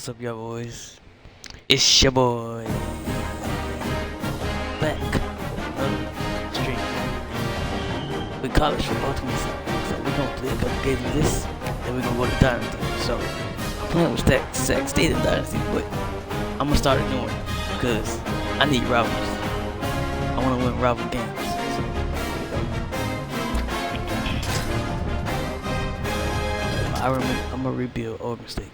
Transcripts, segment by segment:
What's up, y'all boys? It's your boy back another stream with college football 27. So we're gonna play a couple games of this, then we're gonna go to Dynasty. So I'm playing with Sac State in Dynasty, but I'm gonna start a new one because I need rivals. I wanna win rival games. So I'm gonna rebuild Oregon State.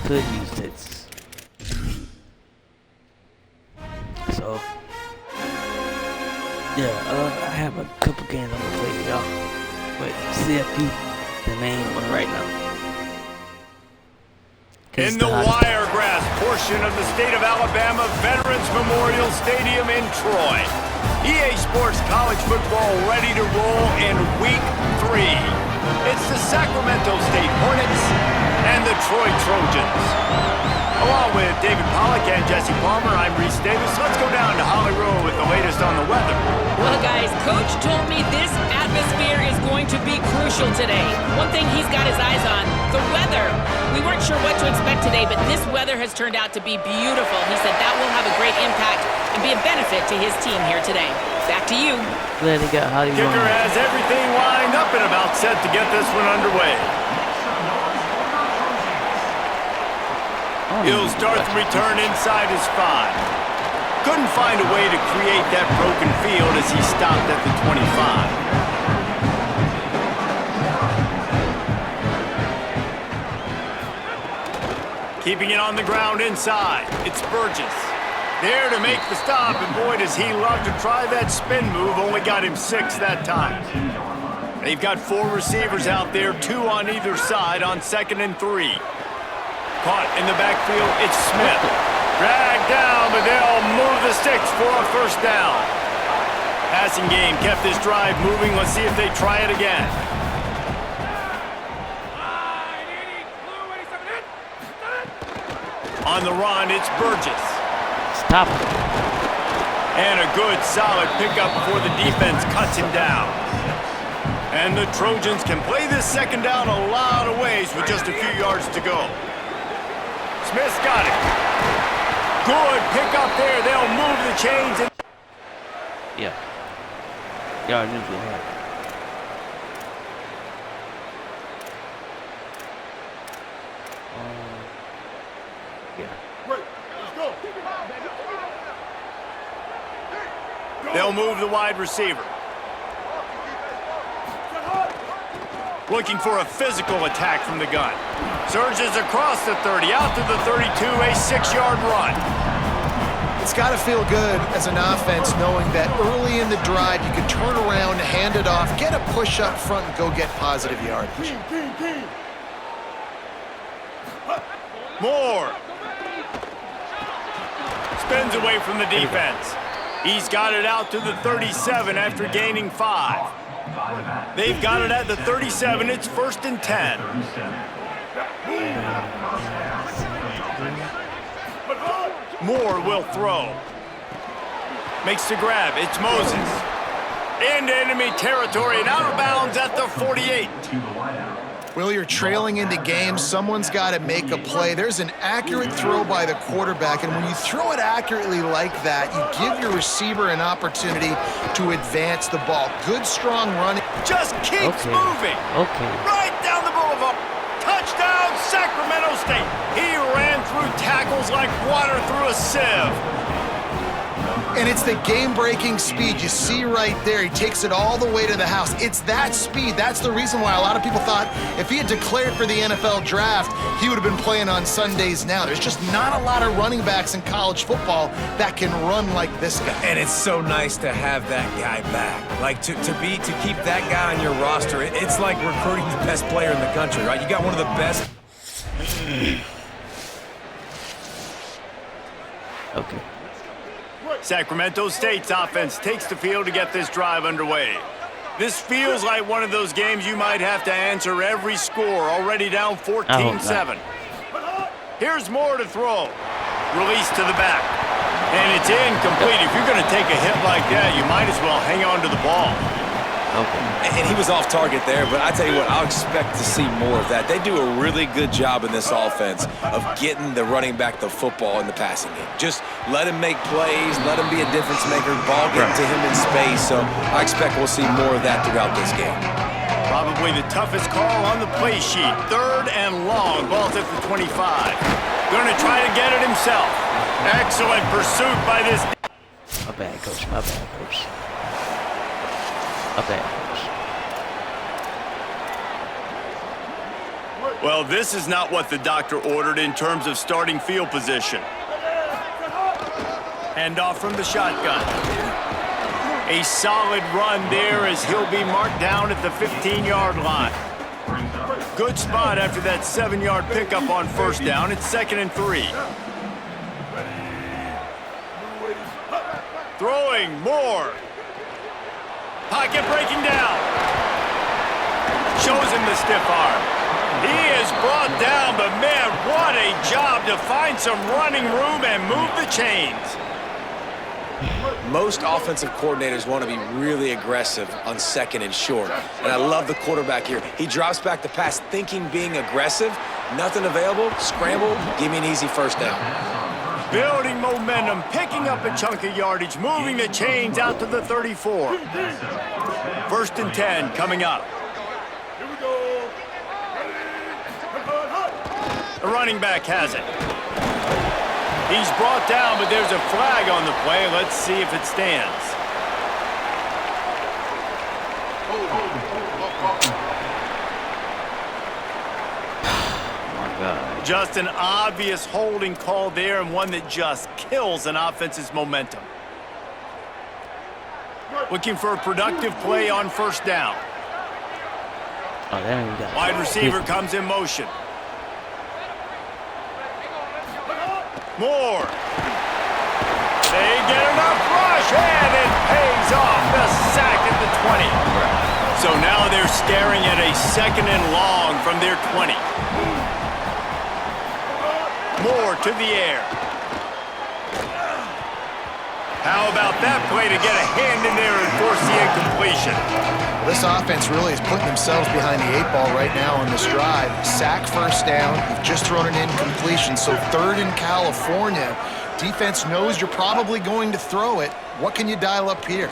Could use this. So yeah, I have a couple games I'm gonna play with y'all, but CFP the main one right now. In the Wiregrass portion of the state of Alabama Veterans Memorial Stadium in Troy, EA Sports College Football ready to roll in Week 3. It's the Sacramento State Hornets and the Troy Trojans. Along with David Pollack and Jesse Palmer, I'm Reese Davis. Let's go down to Holly Rowe with the latest on the weather. Well, guys, Coach told me this atmosphere is going to be crucial today. One thing he's got his eyes on, the weather. We weren't sure what to expect today, but this weather has turned out to be beautiful. He said that will have a great impact and be a benefit to his team here today. Back to you. Glad he got Holly Rowe. Kicker has everything lined up and about set to get this one underway. He'll start the return inside his 5. Couldn't find a way to create that broken field as he stopped at the 25. Keeping it on the ground inside, it's Burgess. There to make the stop, and boy, does he love to try that spin move. Only got him 6 that time. They've got 4 receivers out there, 2 on either side on 2nd and 3. Caught in the backfield, it's Smith. Dragged down, but they'll move the sticks for a first down. Passing game kept this drive moving. Let's see if they try it again. On the run, it's Burgess. Stop him. And a good, solid pickup before the defense cuts him down. And the Trojans can play this second down a lot of ways with just a few yards to go. Smith's got it. Good pickup there. They'll move the chains. Yeah. Y'all knew what happened. Yeah. They'll move the wide receiver. Looking for a physical attack from the gun. Surges across the 30, out to the 32, a 6-yard run. It's got to feel good as an offense knowing that early in the drive you can turn around, hand it off, get a push up front, and go get positive yardage. Moore. Spins away from the defense. He's got it out to the 37 after gaining 5. They've got it at the 37. It's 1st and 10. Moore will throw. Makes the grab. It's Moses. Into enemy territory and out of bounds at the 48. Well, you're trailing into games. Someone's got to make a play. There's an accurate throw by the quarterback, and when you throw it accurately like that, you give your receiver an opportunity to advance the ball. Good, strong run. Just keeps moving. Okay. Right down the boulevard. Touchdown, Sacramento State. He ran through tackles like water through a sieve. And it's the game-breaking speed. You see right there, he takes it all the way to the house. It's that speed. That's the reason why a lot of people thought if he had declared for the NFL draft, he would have been playing on Sundays now. There's just not a lot of running backs in college football that can run like this guy. And it's so nice to have that guy back. Like, to keep that guy on your roster, it's like recruiting the best player in the country, right? You got one of the best. Okay. Sacramento State's offense takes the field to get this drive underway. This feels like one of those games you might have to answer every score, already down 14-7. Here's Moore to throw. Release to the back. And it's incomplete. If you're going to take a hit like that, you might as well hang on to the ball. Okay. And he was off target there, but I tell you what, I'll expect to see more of that. They do a really good job in this offense of getting the running back the football in the passing game. Just let him make plays, let him be a difference maker, ball getting to him in space. So I expect we'll see more of that throughout this game. Probably the toughest call on the play sheet. 3rd and long. Ball's at the 25. Going to try to get it himself. Excellent pursuit by this. My bad, coach. My bad, coach. My bad, coach. Well, this is not what the doctor ordered in terms of starting field position. Hand off from the shotgun. A solid run there as he'll be marked down at the 15-yard line. Good spot after that 7-yard pickup on 1st down. It's 2nd and 3. Throwing Moore. Pocket breaking down. Shows him the stiff arm. He is brought down, but man, what a job to find some running room and move the chains. Most offensive coordinators want to be really aggressive on 2nd and short. And I love the quarterback here. He drops back the pass thinking being aggressive. Nothing available, scramble, give me an easy 1st down. Building momentum, picking up a chunk of yardage, moving the chains out to the 34. 1st and 10 coming up. The running back has it. He's brought down, but there's a flag on the play. Let's see if it stands. Oh my God. Just an obvious holding call there, and one that just kills an offense's momentum. Looking for a productive play on 1st down. Oh, there we go. Wide receiver comes in motion. Moore. They get enough rush, and it pays off. The sack at the 20. So now they're staring at a 2nd and long from their 20. Moore to the air. How about that play to get a hand in there and force the incompletion? This offense really is putting themselves behind the 8 ball right now on this drive. Sack 1st down. You've just thrown an incompletion. So 3rd in California. Defense knows you're probably going to throw it. What can you dial up here?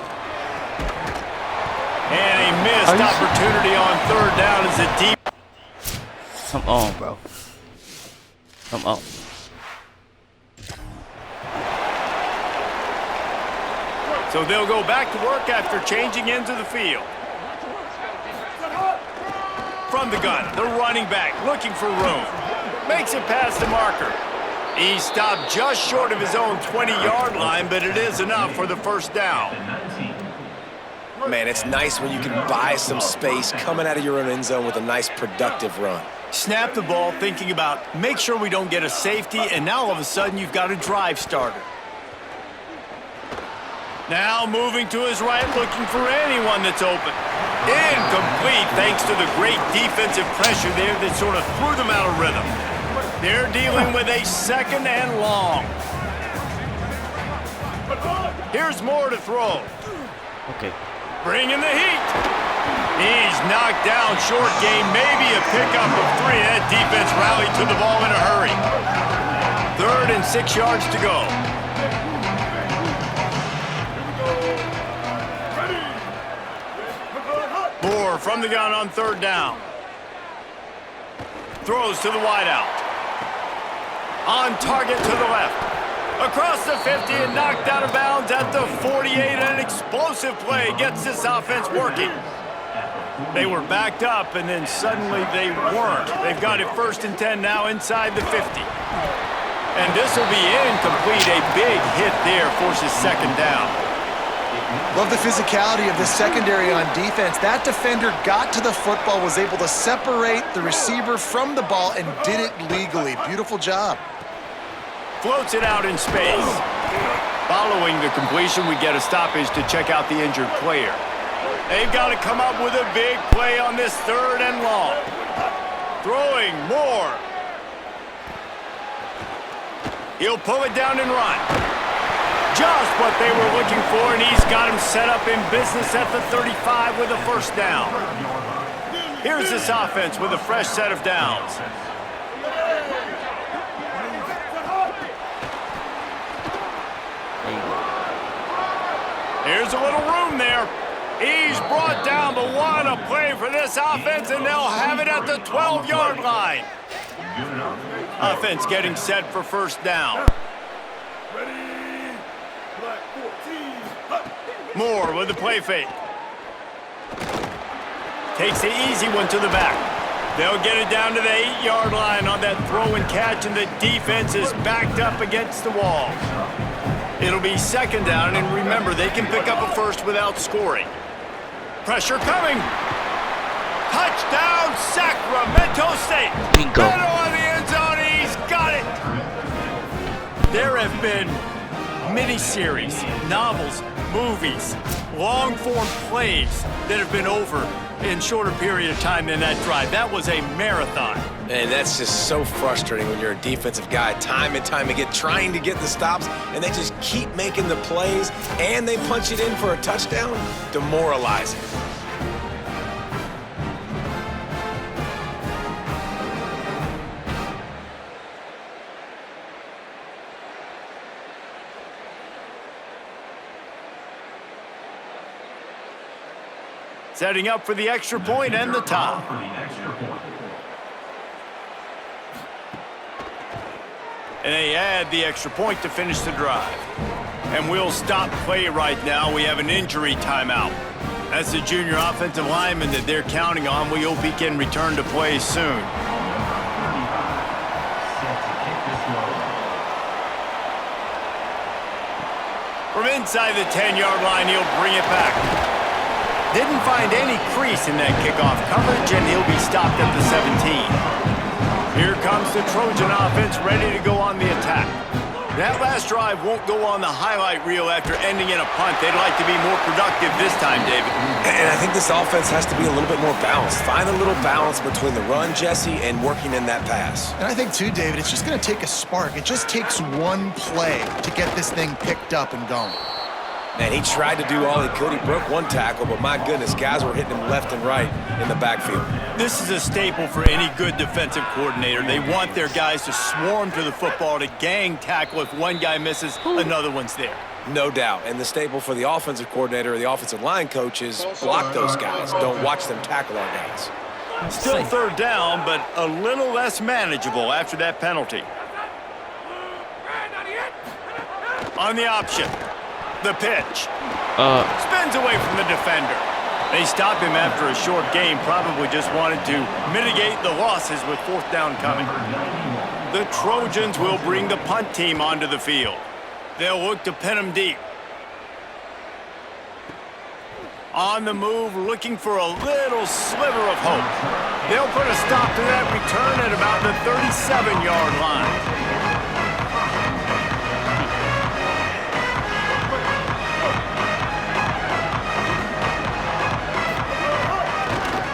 And a missed opportunity on 3rd down is a deep. Come on, bro. Come on. So they'll go back to work after changing into the field. From the gun, the running back looking for room. Makes it past the marker. He stopped just short of his own 20-yard line, but it is enough for the 1st down. Man, it's nice when you can buy some space coming out of your own end zone with a nice productive run. Snap the ball thinking about make sure we don't get a safety, and now all of a sudden you've got a drive starter. Now moving to his right, looking for anyone that's open. Incomplete thanks to the great defensive pressure there that sort of threw them out of rhythm. They're dealing with a 2nd and long. Here's Moore to throw. Okay. Bringing the heat. He's knocked down, short game, maybe a pickup of 3. That defense rallied to the ball in a hurry. 3rd and 6 yards to go. Moore from the gun on 3rd down. Throws to the wideout. On target to the left. Across the 50 and knocked out of bounds at the 48. An explosive play gets this offense working. They were backed up, and then suddenly they weren't. They've got it 1st and 10 now inside the 50. And this will be incomplete. A big hit there forces 2nd down. Love the physicality of the secondary on defense. That defender got to the football, was able to separate the receiver from the ball, and did it legally. Beautiful job. Floats it out in space. Following the completion, we get a stoppage to check out the injured player. They've got to come up with a big play on this 3rd and long. Throwing Moore. He'll pull it down and run. Just what they were looking for, and he's got him set up in business at the 35 with a first down. Here's this offense with a fresh set of downs. Here's a little room there. He's brought down, but what a play for this offense, and they'll have it at the 12-yard line. Offense getting set for first down. Moore with the play fake. Takes the easy one to the back. They'll get it down to the 8-yard line on that throw and catch, and the defense is backed up against the wall. It'll be second down, and remember, they can pick up a first without scoring. Pressure coming. Touchdown, Sacramento State. Bingo. Middle of the end zone, he's got it. There have been mini-series, novels, movies, long-form plays that have been over in shorter period of time than that drive. That was a marathon. And that's just so frustrating when you're a defensive guy, time and time again, trying to get the stops, and they just keep making the plays, and they punch it in for a touchdown. Demoralizing. Setting up for the extra point and the tie. And they add the extra point to finish the drive. And we'll stop play right now. We have an injury timeout. That's the junior offensive lineman that they're counting on. We hope he can return to play soon. From inside the 10-yard line, he'll bring it back. Didn't find any crease in that kickoff coverage, and he'll be stopped at the 17. Here comes the Trojan offense ready to go on the attack. That last drive won't go on the highlight reel after ending in a punt. They'd like to be more productive this time, David. And I think this offense has to be a little bit more balanced. Find a little balance between the run, Jesse, and working in that pass. And I think, too, David, it's just going to take a spark. It just takes one play to get this thing picked up and going. Man, he tried to do all he could. He broke one tackle, but my goodness, guys were hitting him left and right in the backfield. This is a staple for any good defensive coordinator. They want their guys to swarm to the football, to gang tackle. If one guy misses, another one's there. No doubt. And the staple for the offensive coordinator or the offensive line coach is block those guys. Don't watch them tackle our guys. Still third down, but a little less manageable after that penalty. On the option. The pitch. Spins away from the defender. They stop him after a short game. Probably just wanted to mitigate the losses with fourth down coming. The Trojans will bring the punt team onto the field. They'll look to pin him deep. On the move, looking for a little sliver of hope. They'll put a stop to that return at about the 37-yard line.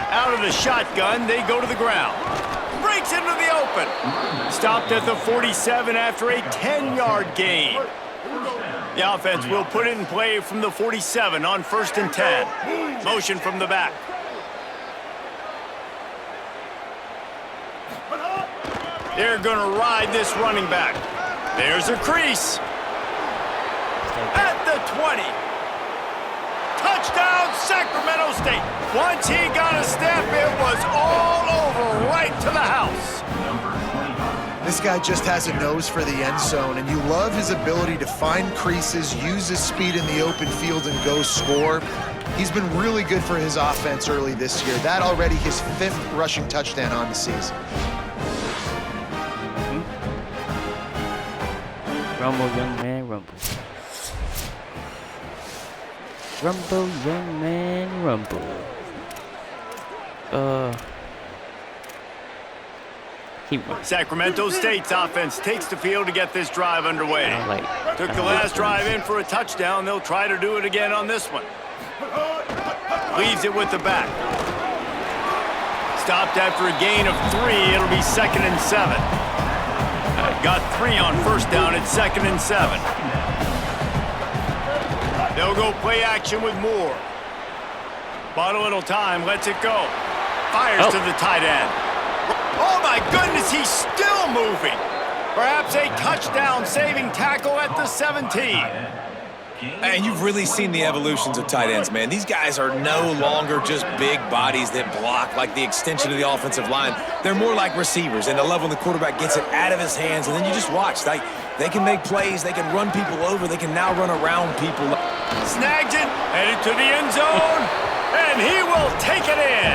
Out of the shotgun, they go to the ground. Breaks into the open. Stopped at the 47 after a 10-yard gain. The offense will put it in play from the 47 on 1st and 10. Motion from the back. They're going to ride this running back. There's a crease. At the 20. Touchdown, Sacramento State. Once he got a step, it was all over right to the house. This guy just has a nose for the end zone, and you love his ability to find creases, use his speed in the open field, and go score. He's been really good for his offense early this year. That already his 5th rushing touchdown on the season. Rumble, young man, rumble. Rumble, young man, rumble. Keep running. Sacramento State's offense takes the field to get this drive underway. Took the last drive in for a touchdown. They'll try to do it again on this one. Leaves it with the back. Stopped after a gain of 3. It'll be 2nd and 7. Got 3 on first down at 2nd and 7. They'll go play action with Moore. Bought a little time, lets it go. Fires to the tight end. Oh my goodness, he's still moving. Perhaps a touchdown-saving tackle at the 17. And you've really seen the evolutions of tight ends, man. These guys are no longer just big bodies that block like the extension of the offensive line. They're more like receivers, and the level the quarterback gets it out of his hands, and then you just watch. They can make plays, they can run people over, they can now run around people. Snags it, headed to the end zone, and he will take it in.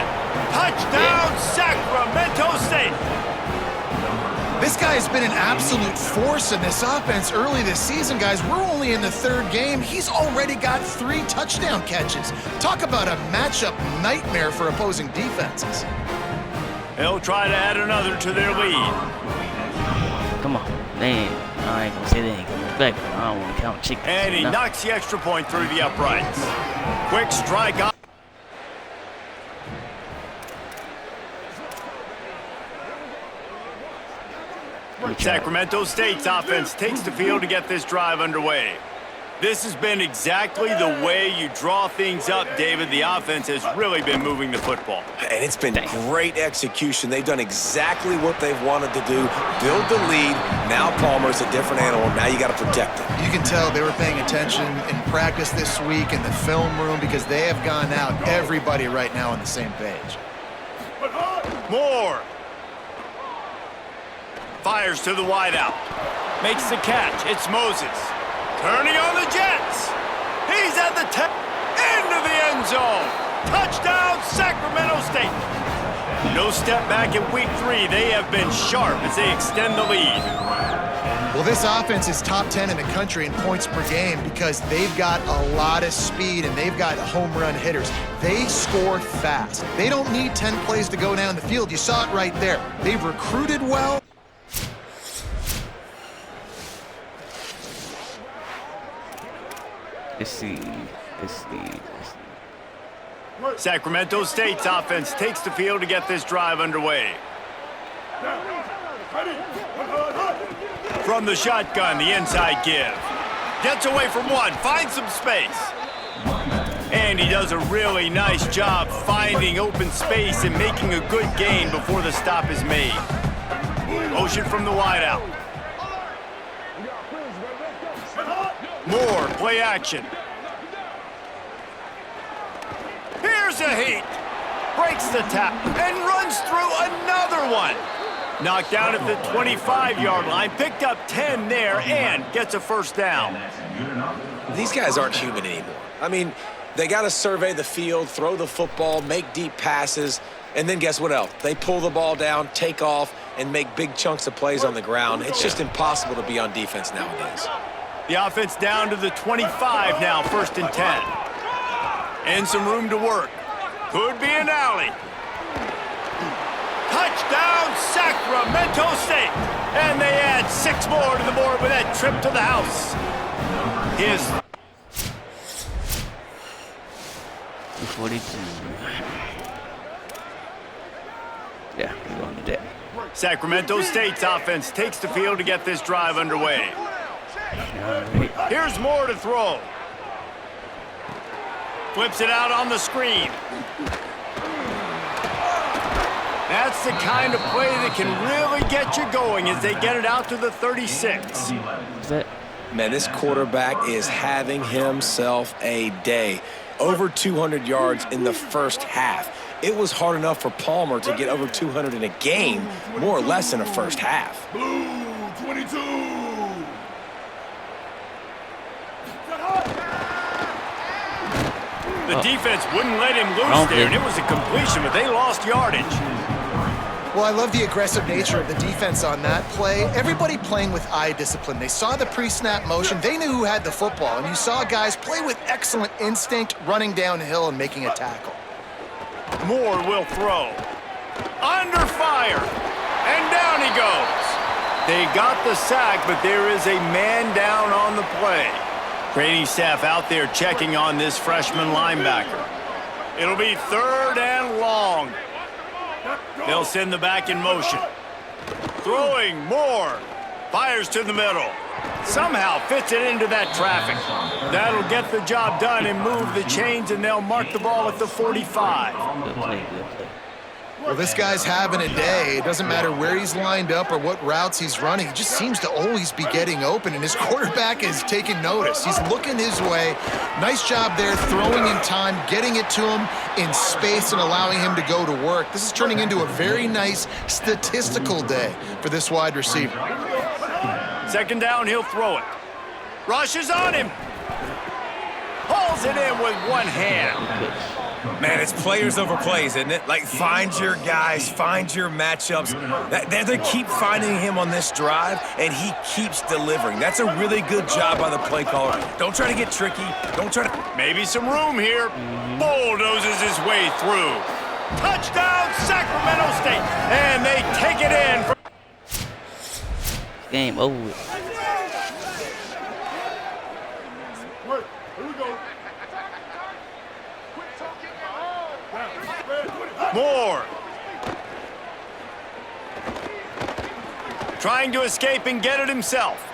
Touchdown, Sacramento State. This guy has been an absolute force in this offense early this season, guys. We're only in the 3rd game. He's already got 3 touchdown catches. Talk about a matchup nightmare for opposing defenses. They'll try to add another to their lead. Come on. Man, I ain't gonna say they ain't coming back, but I don't want to count chickens. And he knocks the extra point through the uprights. Quick strike on. Sacramento State's offense takes the field to get this drive underway. This has been exactly the way you draw things up, David. The offense has really been moving the football. And it's been great execution. They've done exactly what they've wanted to do. Build the lead. Now Palmer's a different animal. Now you got to protect him. You can tell they were paying attention in practice this week in the film room because they have gone out, everybody right now on the same page. Moore. Fires to the wideout. Makes the catch. It's Moses. Turning on the Jets. He's at the into the end zone. Touchdown, Sacramento State. No step back in week 3. They have been sharp as they extend the lead. Well, this offense is top 10 in the country in points per game because they've got a lot of speed and they've got home run hitters. They score fast. They don't need 10 plays to go down the field. You saw it right there. They've recruited well. Let's see. Sacramento State's offense takes the field to get this drive underway. From the shotgun, the inside give. Gets away from one, finds some space. And he does a really nice job finding open space and making a good gain before the stop is made. Motion from the wideout. Moore, play action. Here's a heat. Breaks the tap and runs through another one. Knocked down at the 25-yard line, picked up 10 there, and gets a first down. These guys aren't human anymore. I mean, they got to survey the field, throw the football, make deep passes, and then guess what else? They pull the ball down, take off, and make big chunks of plays on the ground. It's just impossible to be on defense nowadays. The offense down to the 25 now, 1st and 10. And some room to work. Could be an alley. Touchdown, Sacramento State. And they add 6 more to the board with that trip to the house. His 42. Yeah, we're going to that. Sacramento State's offense takes the field to get this drive underway. Here's Moore to throw. Flips it out on the screen. That's the kind of play that can really get you going as they get it out to the 36. Is that? Man, this quarterback is having himself a day. Over 200 yards in the first half. It was hard enough for Palmer to get over 200 in a game, more or less in a first half. Blue 22. The defense wouldn't let him loose there, and it was a completion, but they lost yardage. Well, I love the aggressive nature of the defense on that play. Everybody playing with eye discipline. They saw the pre-snap motion. They knew who had the football, and you saw guys play with excellent instinct, running downhill and making a tackle. Moore will throw. Under fire. And down he goes. They got the sack, but there is a man down on the play. Training staff out there checking on this freshman linebacker. It'll be 3rd and long. They'll send the back in motion. Throwing Moore. Fires to the middle. Somehow fits it into that traffic. That'll get the job done and move the chains, and they'll mark the ball at the 45. Good play, good play. Well, this guy's having a day. It doesn't matter where he's lined up or what routes he's running. He just seems to always be getting open, and his quarterback is taking notice. He's looking his way. Nice job there, throwing in time, getting it to him in space and allowing him to go to work. This is turning into a very nice statistical day for this wide receiver. 2nd down, he'll throw it. Rushes on him. Pulls it in with one hand. Man, it's players over plays, isn't it? Like, find your guys, find your matchups. They keep finding him on this drive, and he keeps delivering. That's a really good job by the play caller. Don't try to get tricky. Don't try to... Maybe some room here. Bulldozes his way through. Touchdown, Sacramento State. And they take it in. Game over. Moore. Trying to escape and get it himself.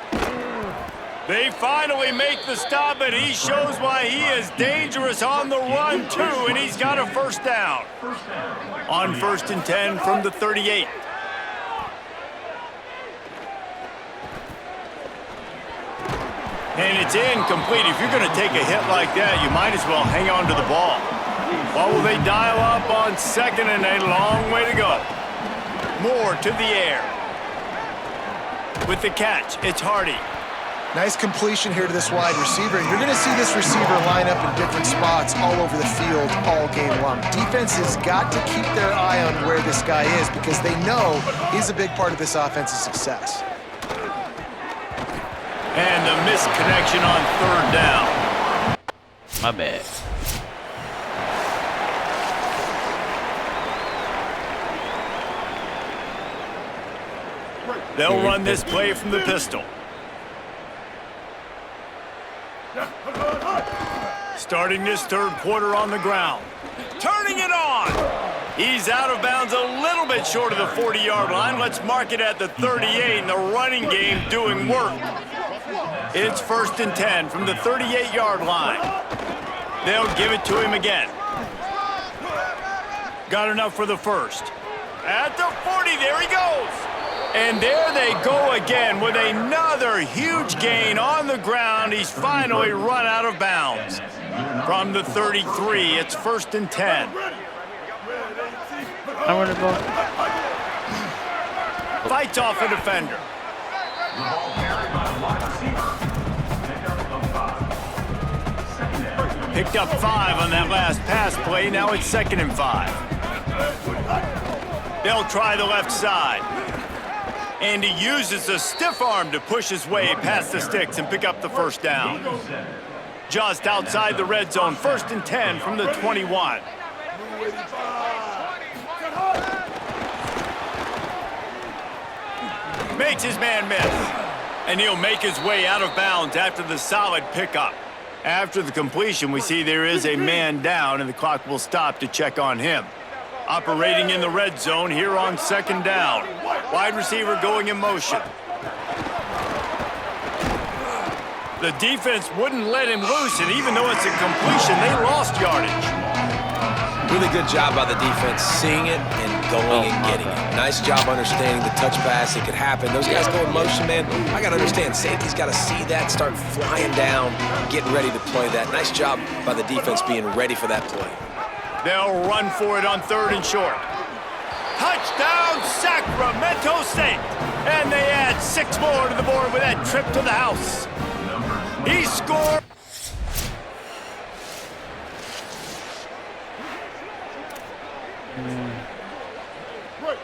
They finally make the stop, and he shows why he is dangerous on the run, too, and he's got a 1st down. On 1st and 10 from the 38. And it's incomplete. If you're going to take a hit like that, you might as well hang on to the ball. What will they dial up on 2nd and a long way to go? Moore to the air. With the catch, it's Hardy. Nice completion here to this wide receiver. You're going to see this receiver line up in different spots all over the field all game long. Defense has got to keep their eye on where this guy is because they know he's a big part of this offense's success. And the missed connection on 3rd down. My bad. They'll run this play from the pistol. Starting this 3rd quarter on the ground. Turning it on. He's out of bounds a little bit short of the 40-yard line. Let's mark it at the 38, and the running game doing work. It's 1st and 10 from the 38-yard line. They'll give it to him again. Got enough for the 1st. At the 40, there he goes. And there they go again with another huge gain on the ground. He's finally run out of bounds. From the 33, it's 1st and 10. I run the ball. Fights off a defender. Picked up 5 on that last pass play. Now it's 2nd and 5. They'll try the left side. And he uses the stiff arm to push his way past the sticks and pick up the 1st down. Just outside the red zone, 1st and 10 from the 21. Makes his man miss. And he'll make his way out of bounds after the solid pickup. After the completion, we see there is a man down, and the clock will stop to check on him. Operating in the red zone here on 2nd down. Wide receiver going in motion. The defense wouldn't let him loose, and even though it's a completion, they lost yardage. Really good job by the defense, seeing it and going and getting it. Nice job understanding the touch pass. It could happen. Those guys go in motion, man. I got to understand, safety's got to see that, start flying down, getting ready to play that. Nice job by the defense being ready for that play. They'll run for it on 3rd and short. Touchdown, Sacramento State! And they add 6 more to the board with that trip to the house. He scored.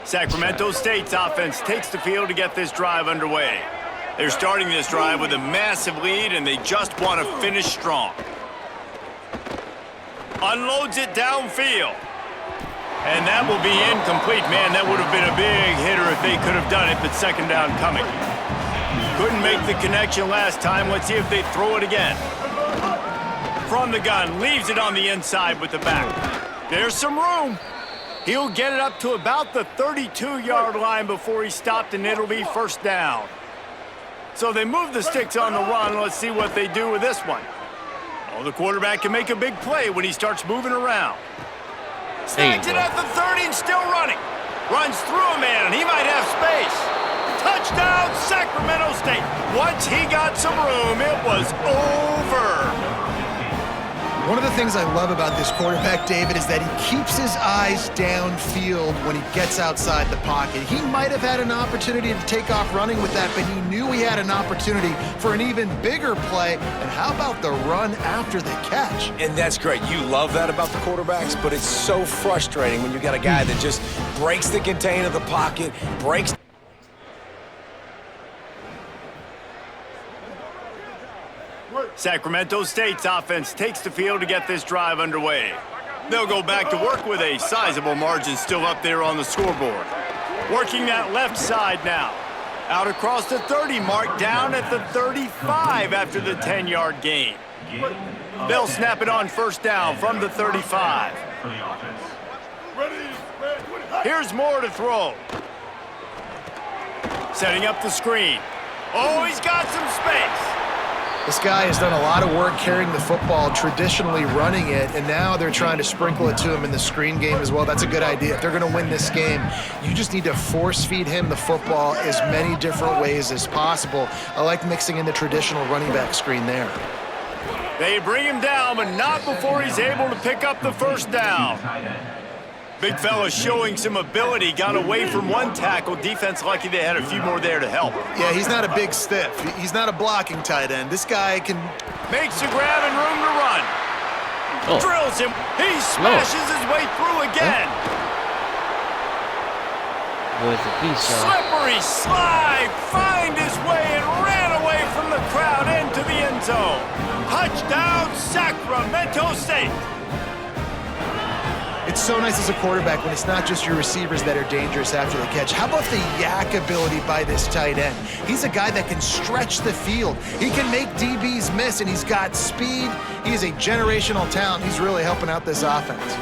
Sacramento State's offense takes the field to get this drive underway. They're starting this drive with a massive lead, and they just want to finish strong. Unloads it downfield. And that will be incomplete. Man, that would have been a big hitter if they could have done it, but second down coming. Couldn't make the connection last time. Let's see if they throw it again. From the gun, leaves it on the inside with the back. There's some room. He'll get it up to about the 32-yard line before he stopped, and it'll be first down. So they move the sticks on the run. Let's see what they do with this one. Oh, the quarterback can make a big play when he starts moving around. Snags it at the 30 and still running. Runs through a man, and he might have space. Touchdown, Sacramento State. Once he got some room, it was over. One of the things I love about this quarterback, David, is that he keeps his eyes downfield when he gets outside the pocket. He might have had an opportunity to take off running with that, but he knew he had an opportunity for an even bigger play. And how about the run after the catch? And that's great. You love that about the quarterbacks, but it's so frustrating when you got a guy that just breaks the contain of the pocket, breaks. Sacramento State's offense takes the field to get this drive underway. They'll go back to work with a sizable margin still up there on the scoreboard. Working that left side now. Out across the 30 mark, down at the 35 after the 10-yard gain. They'll snap it on first down from the 35. Here's Moore to throw. Setting up the screen. Oh, he's got some space. This guy has done a lot of work carrying the football, traditionally running it, and now they're trying to sprinkle it to him in the screen game as well. That's a good idea. If they're going to win this game, you just need to force-feed him the football as many different ways as possible. I like mixing in the traditional running back screen there. They bring him down, but not before he's able to pick up the first down. Big fella showing some ability, got away from one tackle. Defense lucky they had a few more there to help. Yeah, he's not a big stiff. He's not a blocking tight end. This guy can... Makes the grab and room to run. Oh. Drills him. He smashes his way through again. Boy's a beast, y'all. Slippery slide. Find his way and ran away from the crowd into the end zone. Touchdown, Sacramento State. It's so nice as a quarterback when it's not just your receivers that are dangerous after the catch. How about the yak ability by this tight end? He's a guy that can stretch the field. He can make DBs miss, and he's got speed. He is a generational talent. He's really helping out this offense.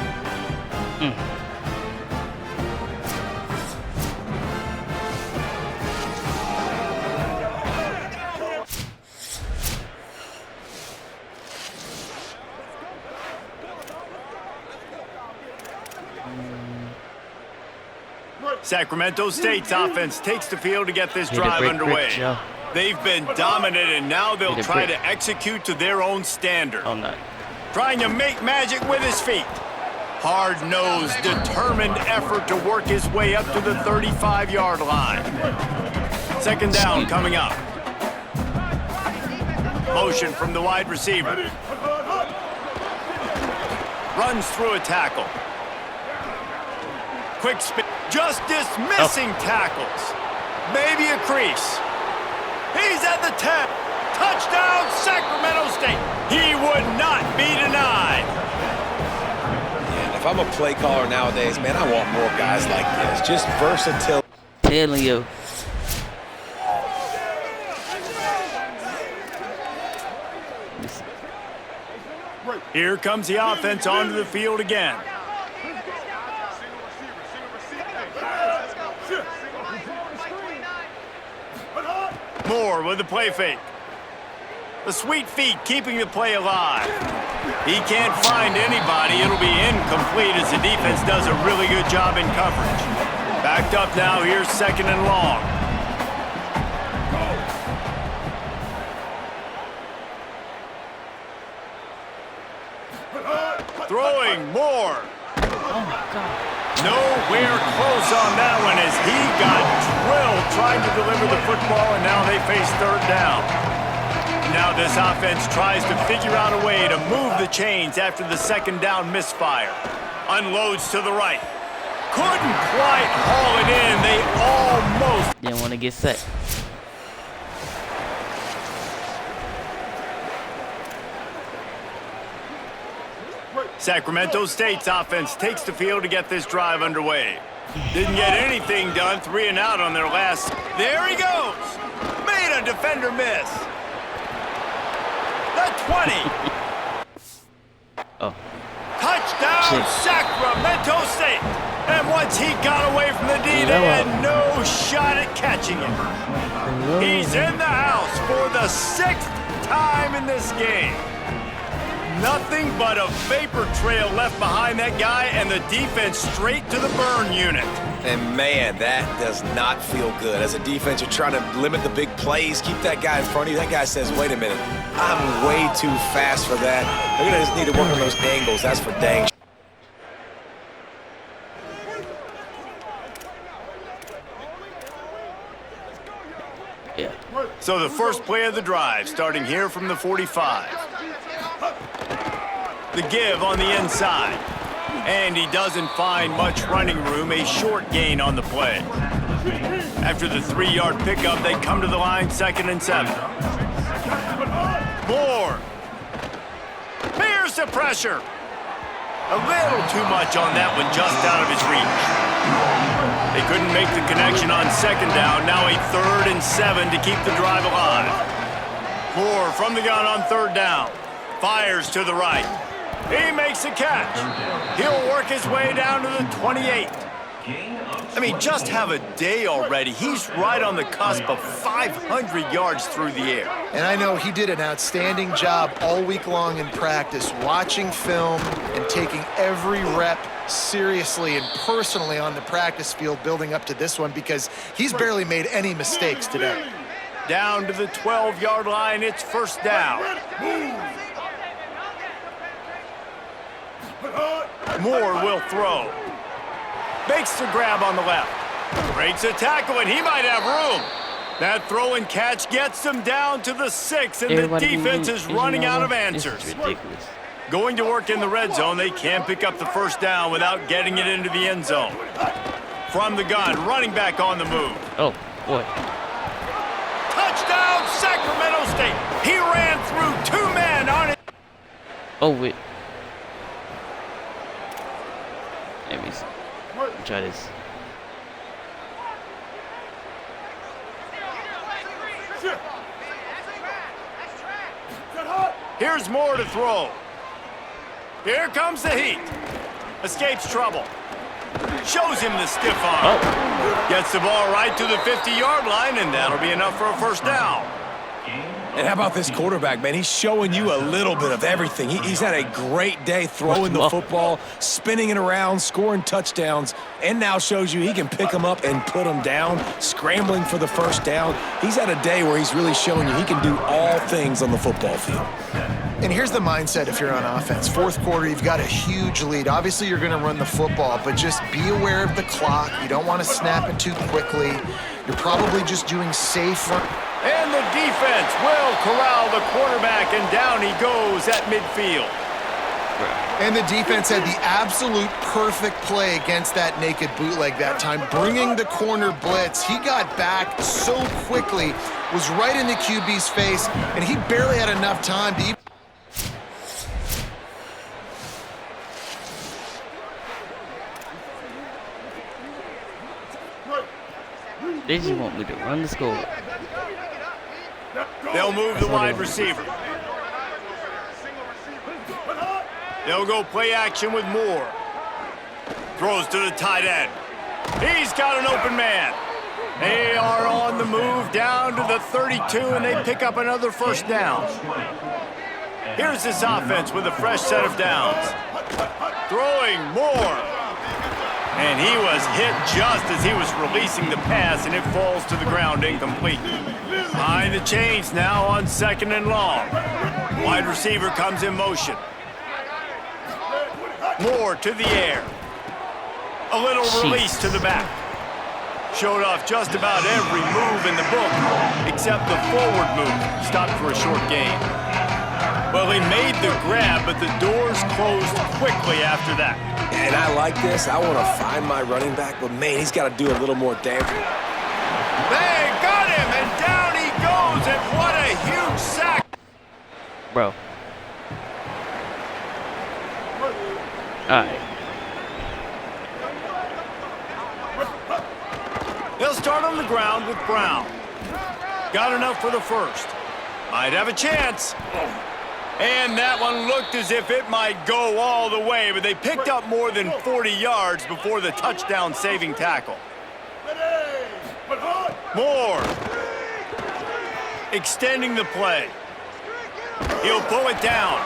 Sacramento State's offense takes the field to get this drive underway. They've been dominant, and now they'll try to execute to their own standard. Oh, no. Trying to make magic with his feet. Hard-nosed, determined effort to work his way up to the 35-yard line. Second down coming up. Motion from the wide receiver. Runs through a tackle. Quick spin. Just dismissing tackles. Maybe a crease. He's at the 10. Touchdown, Sacramento State. He would not be denied. And if I'm a play caller nowadays, man, I want more guys like this. Just versatility. Telling you. Here comes the offense onto the field again. Moore with the play fake. The sweet feet keeping the play alive. He can't find anybody. It'll be incomplete as the defense does a really good job in coverage. Backed up now. Here's second and long. Throwing Moore. Oh, my God. Nowhere close on that one as he got drilled trying to deliver the football, and now they face third down. Now this offense tries to figure out a way to move the chains after the second down misfire. Unloads to the right. Couldn't quite haul it in. They almost... Didn't want to get set. Sacramento State's offense takes the field to get this drive underway. Didn't get anything done, 3 and out on their last. There he goes. Made a defender miss. The 20. Oh. Touchdown, Sacramento State. And once he got away from the D, they had no shot at catching him. He's in the house for the 6th time in this game. Nothing but a vapor trail left behind that guy, and the defense straight to the burn unit. And man, that does not feel good. As a defense, you're trying to limit the big plays, keep that guy in front of you. That guy says, wait a minute, I'm way too fast for that. They're going to just need to work on those angles. That's for dang. Yeah. So the first play of the drive, starting here from the 45. The give on the inside. And he doesn't find much running room, a short gain on the play. After the 3-yard pickup, they come to the line 2nd and 7. Moore. Here's the pressure. A little too much on that one, just out of his reach. They couldn't make the connection on 2nd down. Now a 3rd and 7 to keep the drive alive. Moore from the gun on 3rd down. Fires to the right. He makes a catch. He'll work his way down to the 28. I mean, just have a day already. He's right on the cusp of 500 yards through the air. And I know he did an outstanding job all week long in practice, watching film and taking every rep seriously and personally on the practice field building up to this one, because he's barely made any mistakes today. Down to the 12-yard line, it's 1st down. Moore will throw. Makes the grab on the left. Breaks a tackle, and he might have room. That throw and catch gets them down to the 6, and the defense is running out of answers. Ridiculous. Going to work in the red zone, they can't pick up the 1st down without getting it into the end zone. From the gun, running back on the move. Oh, boy. Touchdown, Sacramento State. He ran through 2 men on it. Oh, wait. Let me see. Try this. Here's Moore to throw. Here comes the heat. Escapes trouble. Shows him the stiff arm. Oh. Gets the ball right to the 50-yard line, and that'll be enough for a 1st down. And how about this quarterback, man? He's showing you a little bit of everything. He's had a great day throwing the football, spinning it around, scoring touchdowns, and now shows you he can pick them up and put them down, scrambling for the 1st down. He's had a day where he's really showing you he can do all things on the football field. And here's the mindset if you're on offense. 4th quarter, you've got a huge lead. Obviously, you're going to run the football, but just be aware of the clock. You don't want to snap it too quickly. You're probably just doing safe. And the defense will corral the quarterback, and down he goes at midfield. And the defense had the absolute perfect play against that naked bootleg that time, bringing the corner blitz. He got back so quickly, was right in the QB's face, and he barely had enough time to even... They just want me to run the score. They'll move the wide receiver. They'll go play action with Moore. Throws to the tight end. He's got an open man. They are on the move down to the 32, and they pick up another 1st down. Here's this offense with a fresh set of downs. Throwing Moore. And he was hit just as he was releasing the pass, and it falls to the ground incomplete. Behind the chains now on 2nd and long. Wide receiver comes in motion. Moore to the air. A little release to the back. Showed off just about every move in the book, except the forward move. Stopped for a short gain. Well, he made the grab, but the doors closed quickly after that. And I like this. I want to find my running back, but man, he's got to do a little more damage. They got him, and down he goes, and what a huge sack. Bro. Alright. They'll start on the ground with Brown. Got enough for the first. Might have a chance. And that one looked as if it might go all the way, but they picked up more than 40 yards before the touchdown-saving tackle. Moore. Extending the play. He'll pull it down.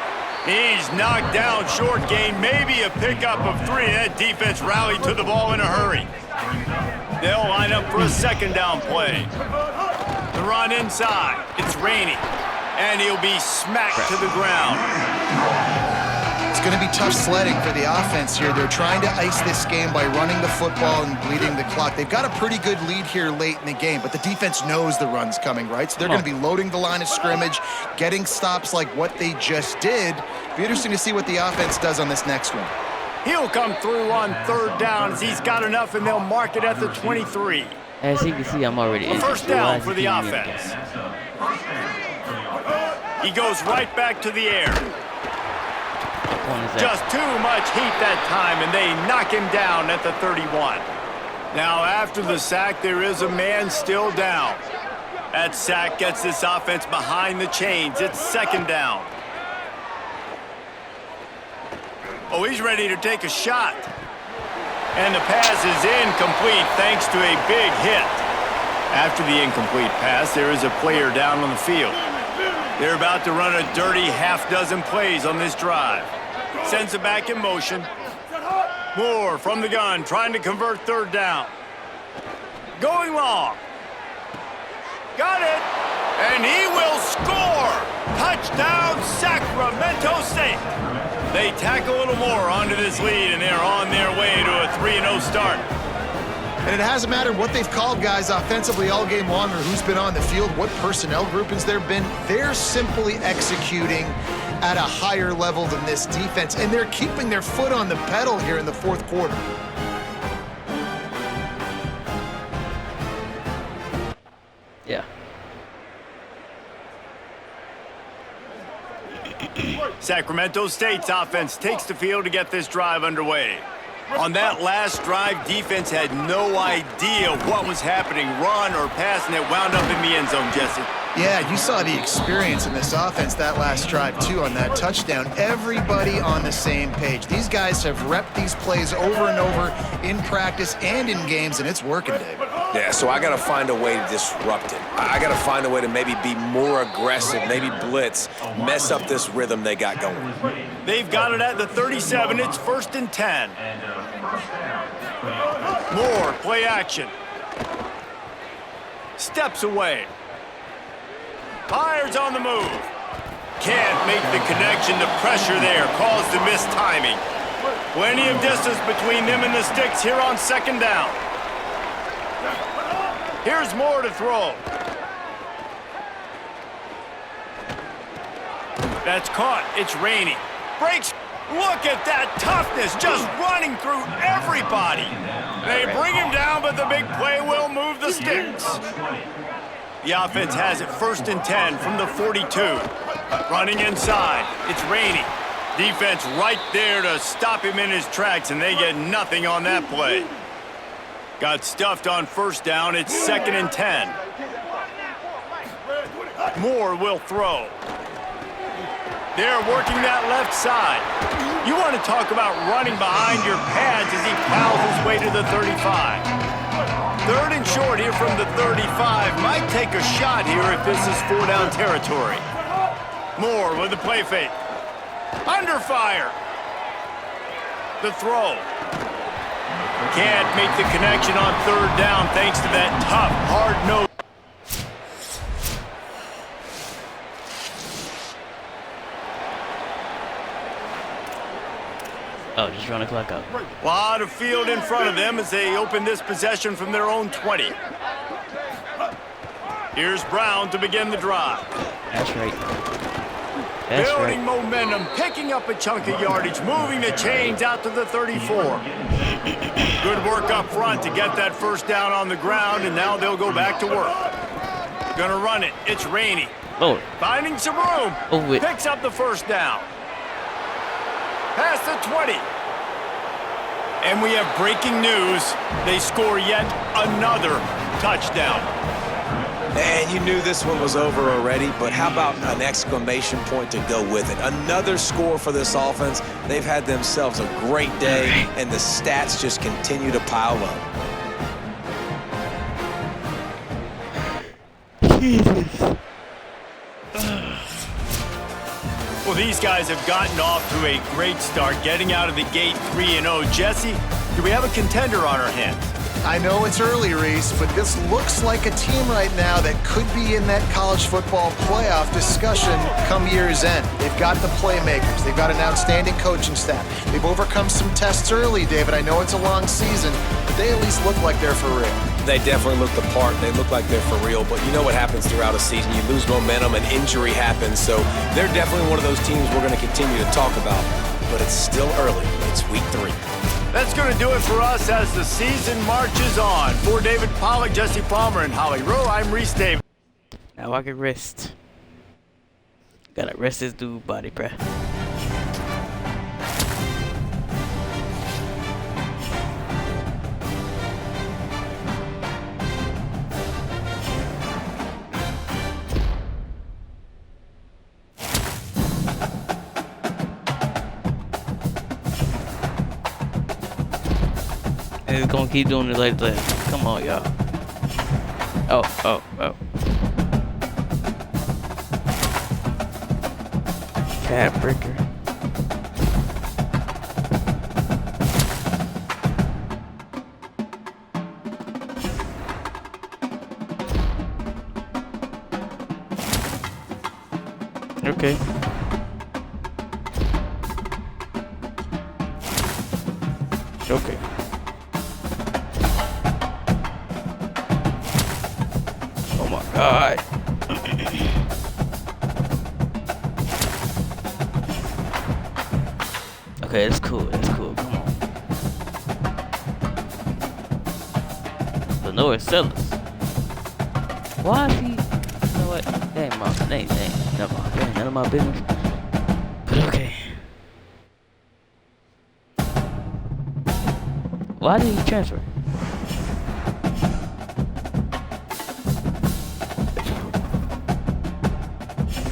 He's knocked down, short gain, maybe a pickup of 3. That defense rallied to the ball in a hurry. They'll line up for a second down play. The run inside. It's Rainey. And he'll be smacked to the ground. It's going to be tough sledding for the offense here. They're trying to ice this game by running the football and bleeding the clock. They've got a pretty good lead here late in the game, but the defense knows the run's coming, right? So they're going to be loading the line of scrimmage, getting stops like what they just did. Be interesting to see what the offense does on this next one. He'll come through on third down as he's got enough, and they'll mark it at the 23. As you can see, I'm already in. First down for the offense. He goes right back to the air. Just too much heat that time, and they knock him down at the 31. Now, after the sack, there is a man still down. That sack gets this offense behind the chains. It's second down. Oh, he's ready to take a shot. And the pass is incomplete thanks to a big hit. After the incomplete pass, there is a player down on the field. They're about to run a dirty half-dozen plays on this drive. Sends it back in motion. Moore from the gun, trying to convert third down. Going long. Got it. And he will score. Touchdown, Sacramento State. They tack a little more onto this lead, and they're on their way to a 3-0 start. And it hasn't mattered what they've called guys offensively all game long or who's been on the field, what personnel groupings there have been. They're simply executing at a higher level than this defense, and they're keeping their foot on the pedal here in the fourth quarter. Yeah. Sacramento State's offense takes the field to get this drive underway. On that last drive, defense had no idea what was happening, run or pass, and it wound up in the end zone, Jesse. Yeah, you saw the experience in this offense that last drive, too, on that touchdown. Everybody on the same page. These guys have repped these plays over and over in practice and in games, and it's working, David. Yeah, so I got to find a way to disrupt it. I got to find a way to maybe be more aggressive, maybe blitz, mess up this rhythm they got going. They've got it at the 37. It's 1st and 10. Moore, play action. Steps away. Fires on the move. Can't make the connection. The pressure there caused the missed timing. Plenty of distance between them and the sticks here on second down. Here's Moore to throw. That's caught. It's Rainey. Breaks. Look at that toughness, just running through everybody. They bring him down, but the big play will move the sticks. The offense has it 1st and 10 from the 42. Running inside, it's Rainey. Defense right there to stop him in his tracks, and they get nothing on that play. Got stuffed on first down, it's 2nd and 10. Moore will throw. They're working that left side. You want to talk about running behind your pads as he plows his way to the 35. 3rd and short here from the 35. Might take a shot here if this is 4-down territory. Moore with the play fake. Under fire. The throw. Can't make the connection on 3rd down thanks to that tough, hard-nosed. Oh, just run the clock out. A lot of field in front of them as they open this possession from their own 20. Here's Brown to begin the drive. That's right. That's Building right. momentum, picking up a chunk of yardage, moving the chains out to the 34. Good work up front to get that first down on the ground, and now they'll go back to work. Gonna run it. It's Rainey. Oh, Finding some room. Oh, wait. Picks up the first down. Past the 20. And we have breaking news. They score yet another touchdown. And you knew this one was over already, but how about an exclamation point to go with it? Another score for this offense. They've had themselves a great day, and the stats just continue to pile up. Jesus. Well, these guys have gotten off to a great start, getting out of the gate 3-0. Jesse, do we have a contender on our hands? I know it's early, Reese, but this looks like a team right now that could be in that college football playoff discussion come year's end. They've got the playmakers. They've got an outstanding coaching staff. They've overcome some tests early, David. I know it's a long season, but they at least look like they're for real. They definitely look the part. They look like they're for real. But you know what happens throughout a season. You lose momentum and injury happens. So they're definitely one of those teams we're going to continue to talk about. But it's still early. It's week 3. That's going to do it for us as the season marches on. For David Pollack, Jesse Palmer, and Holly Rowe, I'm Reese Davis. Now I can rest. Gotta rest this dude body, bruh. And it's gonna keep doing it like that. Come on, y'all. Oh. Cat breaker. Okay. Okay. Oh my God. Okay, that's cool. That's cool. Come on. Lenore Sellers. Why is he? You know what? That ain't my. That ain't. Never mind. That ain't none of my business. But okay. Why did he transfer?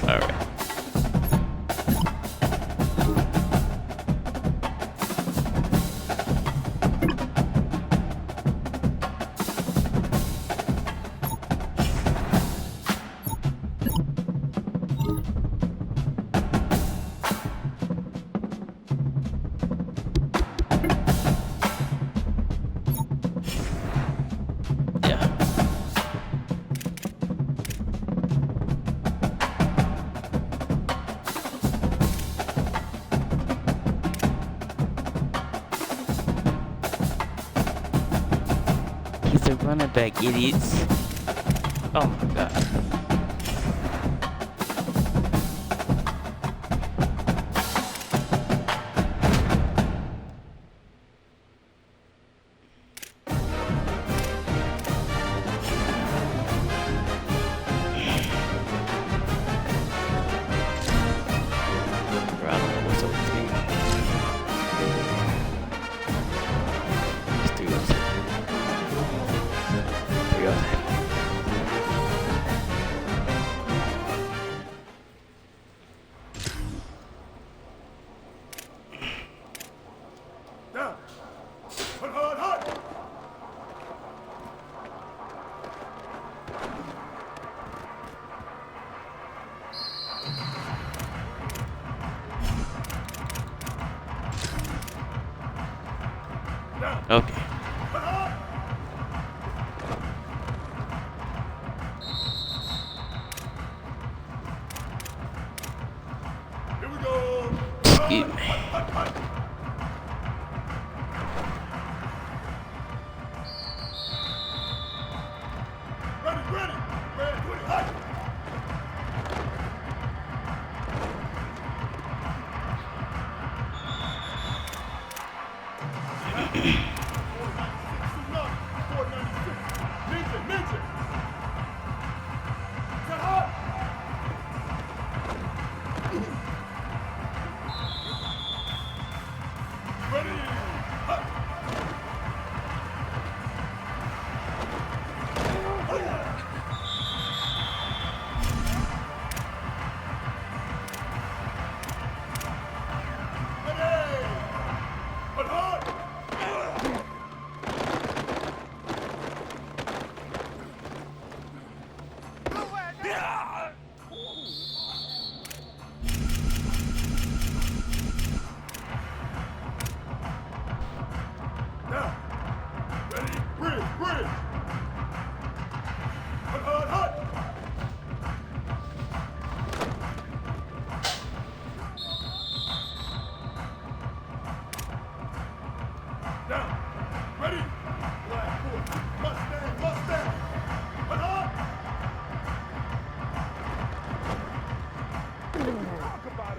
Alright. He's a running back, idiots. Oh my God. Bro, I don't know what's up with this game. Let's do this. Okay. Excuse me.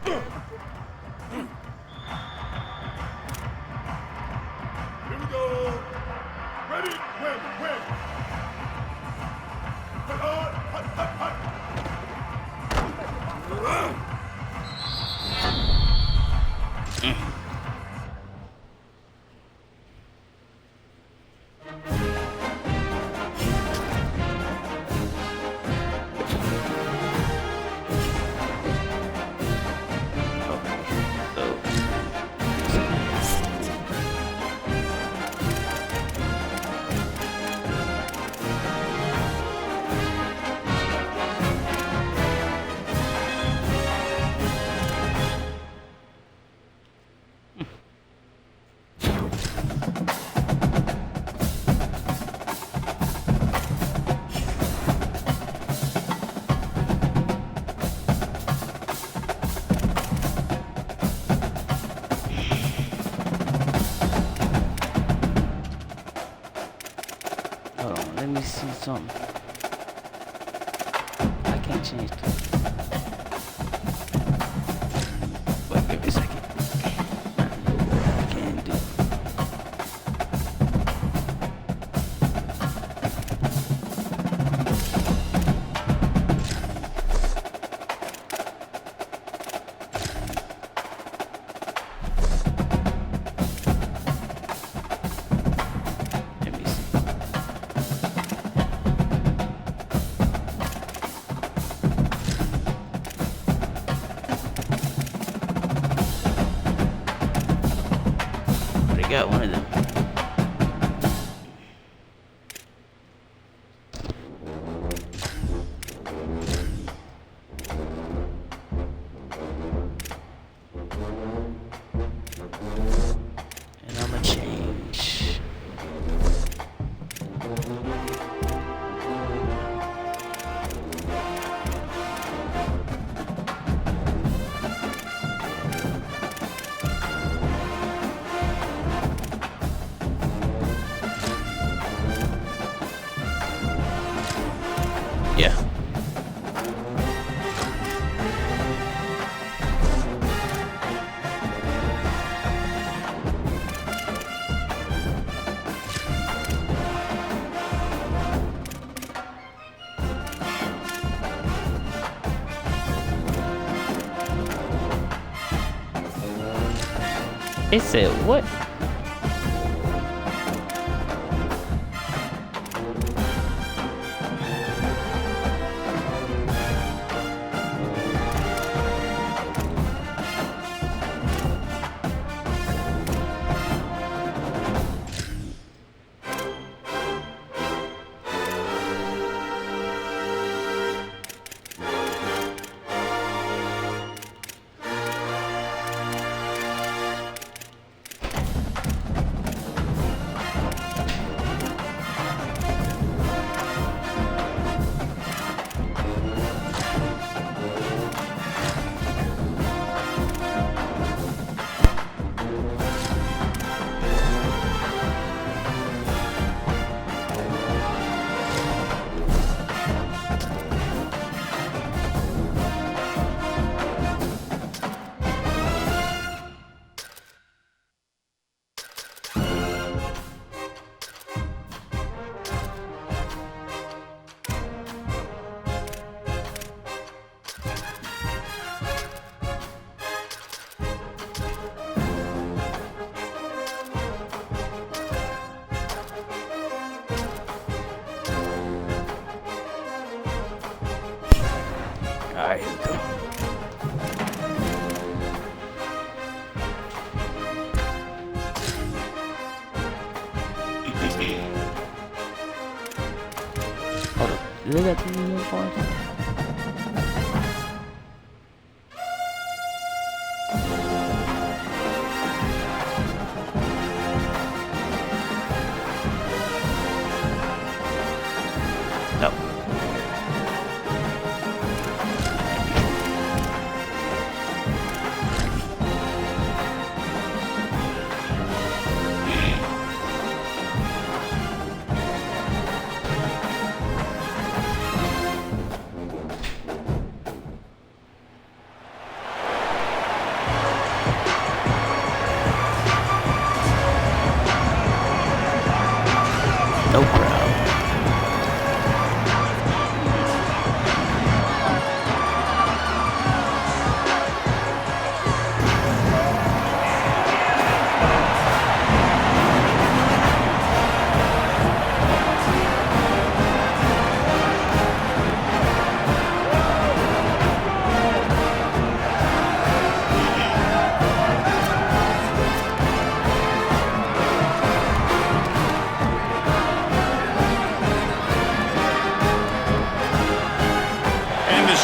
Here we go. Ready, win, win. Hut, hut, hut, hut. Hold on, let me see something. I can't change this. Wait, give me a second. I can't do. Let me see. Already got one of them. And I'ma change. Yeah. It said what? Alright, here we go. Hold up. Do they got 2 million points? No.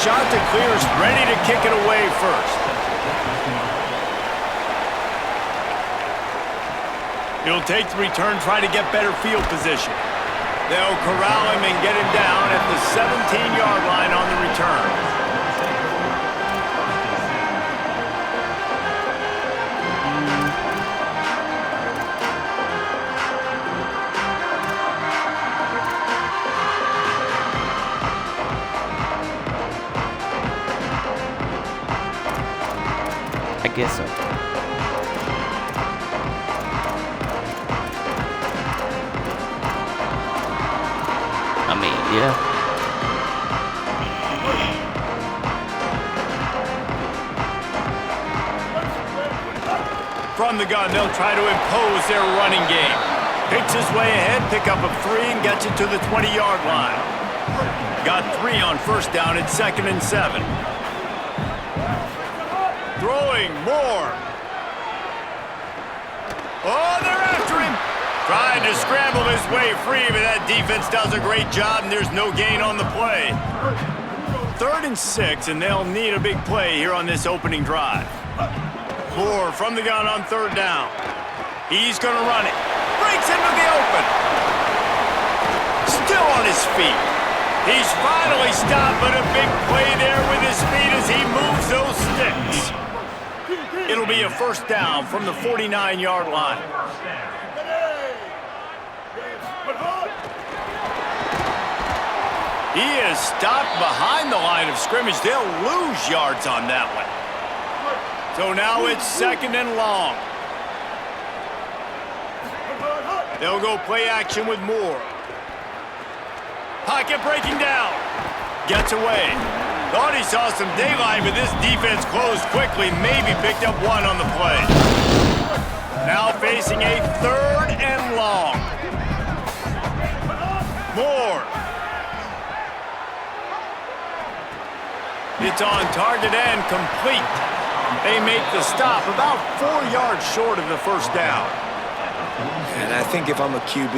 shot to clear is ready to kick it away first. He'll take the return, trying to get better field position. They'll corral him and get him down at the 17-yard line on the return. I guess so. I mean, yeah. From the gun, they'll try to impose their running game. Picks his way ahead, pick up a 3, and gets it to the 20-yard line. Got 3 on first down at 2nd and 7. Throwing Moore. Oh, they're after him. Trying to scramble his way free, but that defense does a great job, and there's no gain on the play. 3rd and 6, and they'll need a big play here on this opening drive. Moore from the gun on 3rd down. He's going to run it. Breaks into the open. Still on his feet. He's finally stopped, but a big play there with his feet as he moves those sticks. It'll be a first down from the 49-yard line. He is stopped behind the line of scrimmage. They'll lose yards on that one. So now it's 2nd and long. They'll go play action with Moore. Pocket breaking down. Gets away. Thought he saw some daylight, but this defense closed quickly. Maybe picked up 1 on the play. Now facing a 3rd and long. Moore. It's on target and complete. They make the stop about 4 yards short of the first down. And I think if I'm a QB,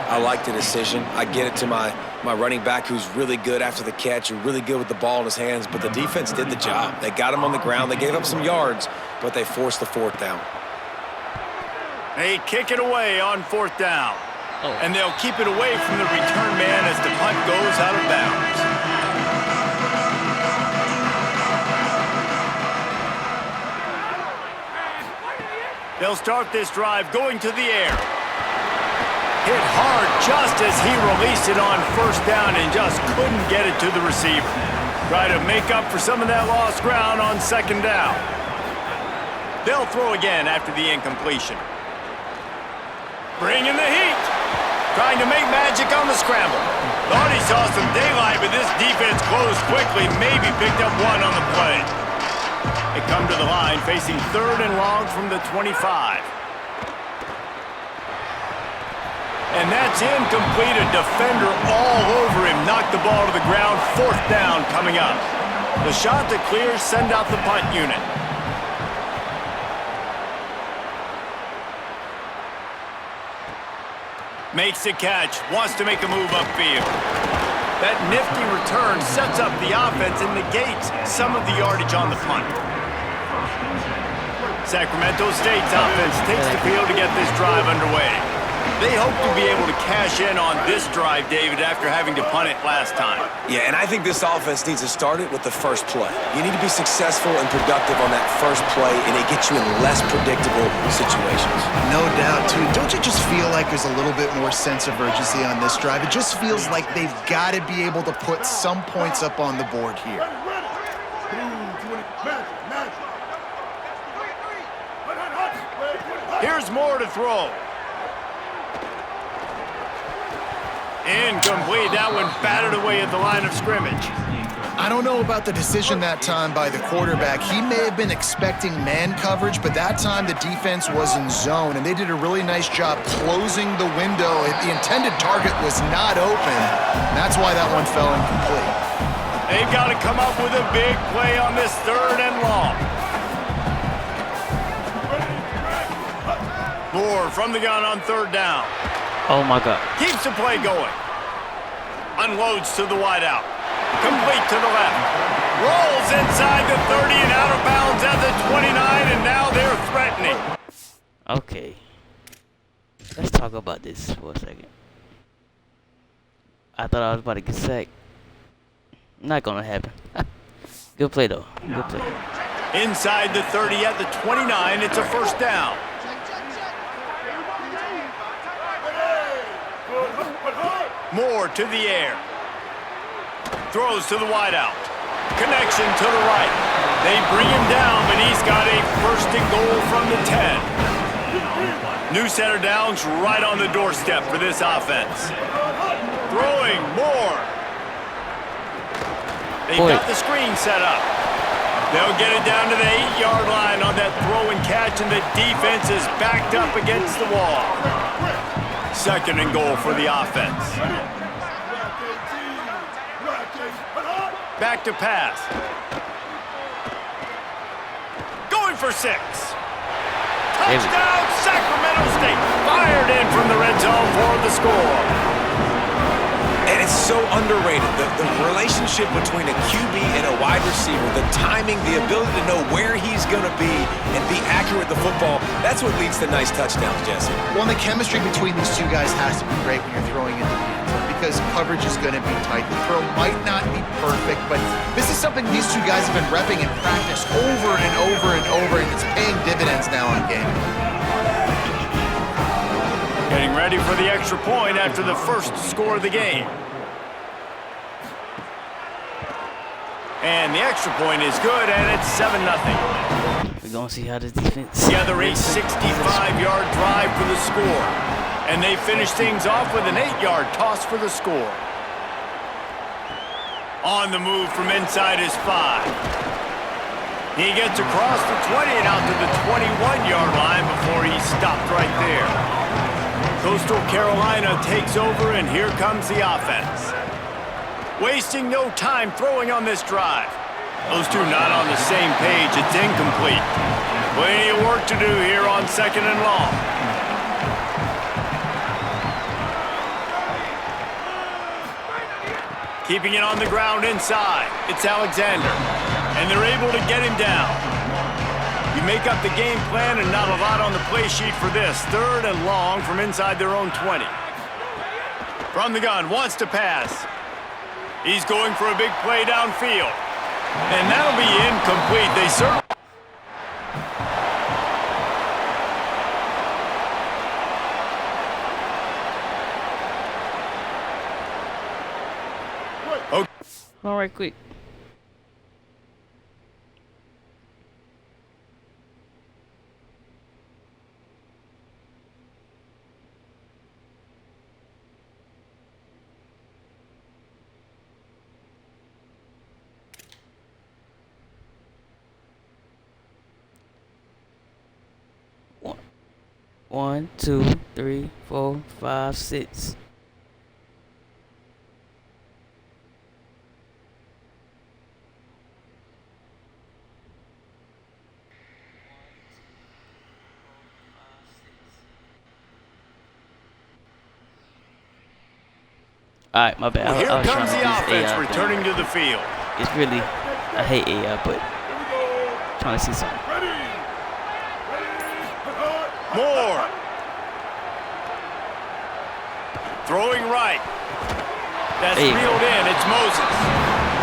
I like the decision. I get it to my running back who's really good after the catch, really good with the ball in his hands, but the defense did the job. They got him on the ground. They gave up some yards, but they forced the 4th down. They kick it away on 4th down. Oh. And they'll keep it away from the return man as the punt goes out of bounds. They'll start this drive going to the air. Hit hard just as he released it on first down and just couldn't get it to the receiver. Try to make up for some of that lost ground on 2nd down. They'll throw again after the incompletion. Bringing the heat. Trying to make magic on the scramble. Thought he saw some daylight, but this defense closed quickly. Maybe picked up 1 on the play. They come to the line facing 3rd and long from the 25. And that's incomplete. A defender all over him. Knocked the ball to the ground. 4th down coming up. The shot to clear, send out the punt unit. Makes the catch. Wants to make a move upfield. That nifty return sets up the offense and negates some of the yardage on the punt. Sacramento State's offense takes the field to get this drive underway. They hope to be able to cash in on this drive, David, after having to punt it last time. Yeah, and I think this offense needs to start it with the first play. You need to be successful and productive on that first play, and it gets you in less predictable situations. No doubt, too. Don't you just feel like there's a little bit more sense of urgency on this drive? It just feels like they've got to be able to put some points up on the board here. Here's Moore to throw. Incomplete. That one batted away at the line of scrimmage. I don't know about the decision that time by the quarterback. He may have been expecting man coverage, but that time the defense was in zone, and they did a really nice job closing the window. The intended target was not open. That's why that one fell incomplete. They've got to come up with a big play on this 3rd and long. Moore from the gun on 3rd down. Oh my God. Keeps the play going. Unloads to the wideout. Complete to the left. is inside the 30 and out of bounds at the 29, and now they're threatening. Okay. Let's talk about this for a second. I thought I was about to get sacked. Not gonna happen. Good play though. Good play. Inside the 30 at the 29, it's a first down. Moore to the air. Throws to the wideout. Connection to the right. They bring him down, but he's got a first and goal from the 10. New set of downs right on the doorstep for this offense. Throwing Moore. They've got the screen set up. They'll get it down to the 8-yard line on that throw and catch, and the defense is backed up against the wall. Second and goal for the offense. Back to pass. Going for 6. Touchdown, Sacramento State. Fired in from the red zone for the score. And it's so underrated. The relationship between a QB and a wide receiver, the timing, the ability to know where he's going to be and be accurate with the football, that's what leads to nice touchdowns, Jesse. Well, the chemistry between these two guys has to be great when you're throwing in the end zone because coverage is going to be tight. The throw might not be perfect, but this is something these two guys have been repping in practice over and over and over, and it's paying dividends now in game. Getting ready for the extra point after the first score of the game. And the extra point is good, and it's 7-0. We're going to see how this defense... Together a 65-yard drive for the score. And they finish things off with an 8-yard toss for the score. On the move from inside his 5. He gets across the 20 and out to the 21-yard line before he's stopped right there. Coastal Carolina takes over, and here comes the offense. Wasting no time throwing on this drive. Those two not on the same page. It's incomplete. Plenty of work to do here on second and long. Keeping it on the ground inside. It's Alexander. And they're able to get him down. You make up the game plan and not a lot on the play sheet for this. Third and long from inside their own 20. From the gun, wants to pass. He's going for a big play downfield. And that'll be incomplete. They certainly... All right, quick. One, 2, 3, 4, 5, 6. All right, my bad. Well, here I was comes trying the to use offense AI returning to the field. It's really, I hate AI, but trying to see something. Moore. Throwing right. That's reeled in. It's Moses.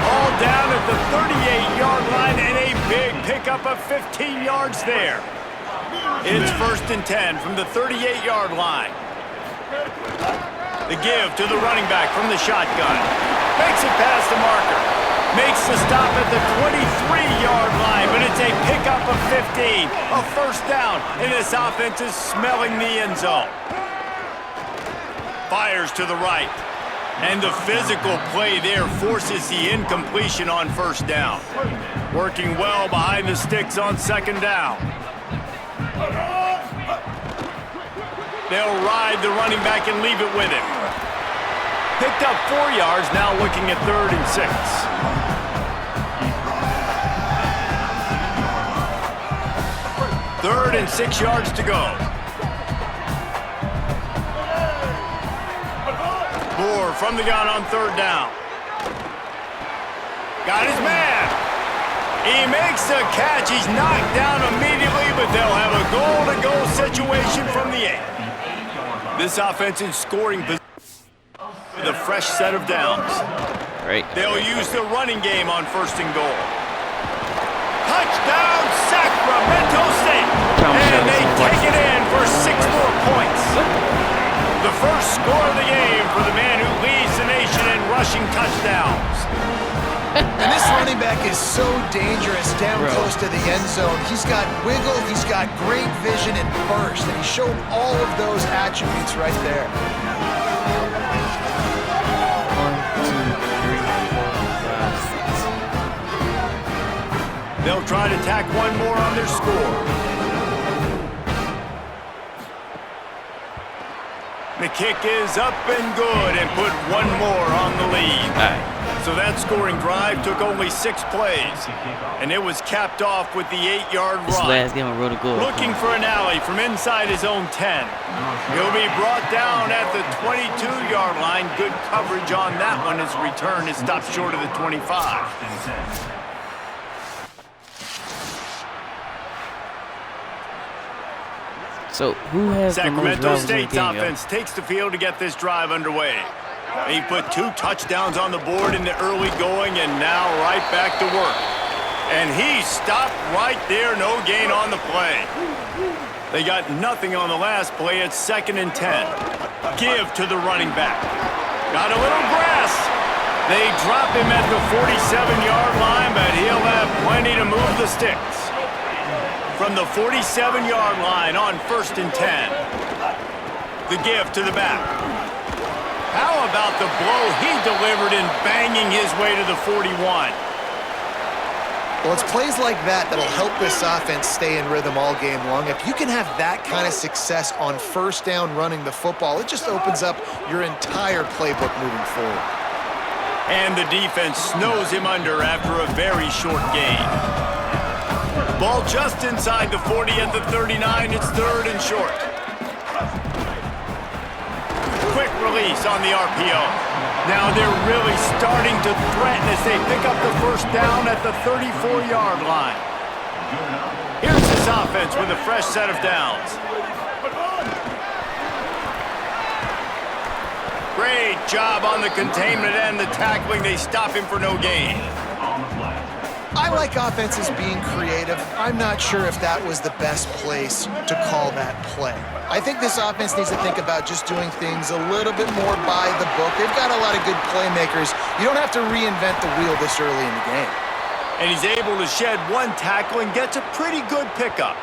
All down at the 38-yard line and a big pickup of 15 yards there. It's 1st and 10 from the 38-yard line. The give to the running back from the shotgun. Makes it past the marker. Makes the stop at the 23-yard line, but it's a pickup of 15. A first down, and this offense is smelling the end zone. Fires to the right. And the physical play there forces the incompletion on first down. Working well behind the sticks on second down. They'll ride the running back and leave it with him. Picked up 4 yards, now looking at 3rd and 6. Third and 6 yards to go. Moore from the gun on 3rd down. Got his man. He makes the catch. He's knocked down immediately, but they'll have a goal-to-goal situation from the 8. This offense in scoring position with a fresh set of downs. Great. They'll use the running game on 1st and goal. Touchdown, Sacramento State. And they take it in for 6 more points. The first score of the game for the man who leads the nation in rushing touchdowns. And this running back is so dangerous down close to the end zone. He's got wiggle, he's got great vision and burst, and he showed all of those attributes right there. 1, 2, 3, 4, 5, 6. They'll try to tack one more on their score. The kick is up and good and put one more on the lead. All right. So that scoring drive took only 6 plays, and it was capped off with the 8-yard This run. last game, I wrote a goal. Looking for an alley from inside his own 10. He'll be brought down at the 22-yard line. Good coverage on that one. His return is stopped short of the 25. So, who has the most Sacramento drivers in the State's game, offense takes the field to get this drive underway. He put 2 touchdowns on the board in the early going and now right back to work. And he stopped right there, no gain on the play. They got nothing on the last play. It's 2nd and 10. Give to the running back. Got a little grass. They drop him at the 47-yard line, but he'll have plenty to move the sticks. From the 47-yard line on 1st and 10. The give to the back. How about the blow he delivered in banging his way to the 41? Well, it's plays like that that'll help this offense stay in rhythm all game long. If you can have that kind of success on 1st down running the football, it just opens up your entire playbook moving forward. And the defense snows him under after a very short gain. Ball just inside the 40 at the 39. It's 3rd and short. Quick release on the RPO. Now they're really starting to threaten as they pick up the 1st down at the 34-yard line. Here's this offense with a fresh set of downs. Great job on the containment and the tackling. They stop him for no gain. I like offenses being creative. I'm not sure if that was the best place to call that play. I think this offense needs to think about just doing things a little bit more by the book. They've got a lot of good playmakers. You don't have to reinvent the wheel this early in the game. And he's able to shed 1 tackle and gets a pretty good pickup.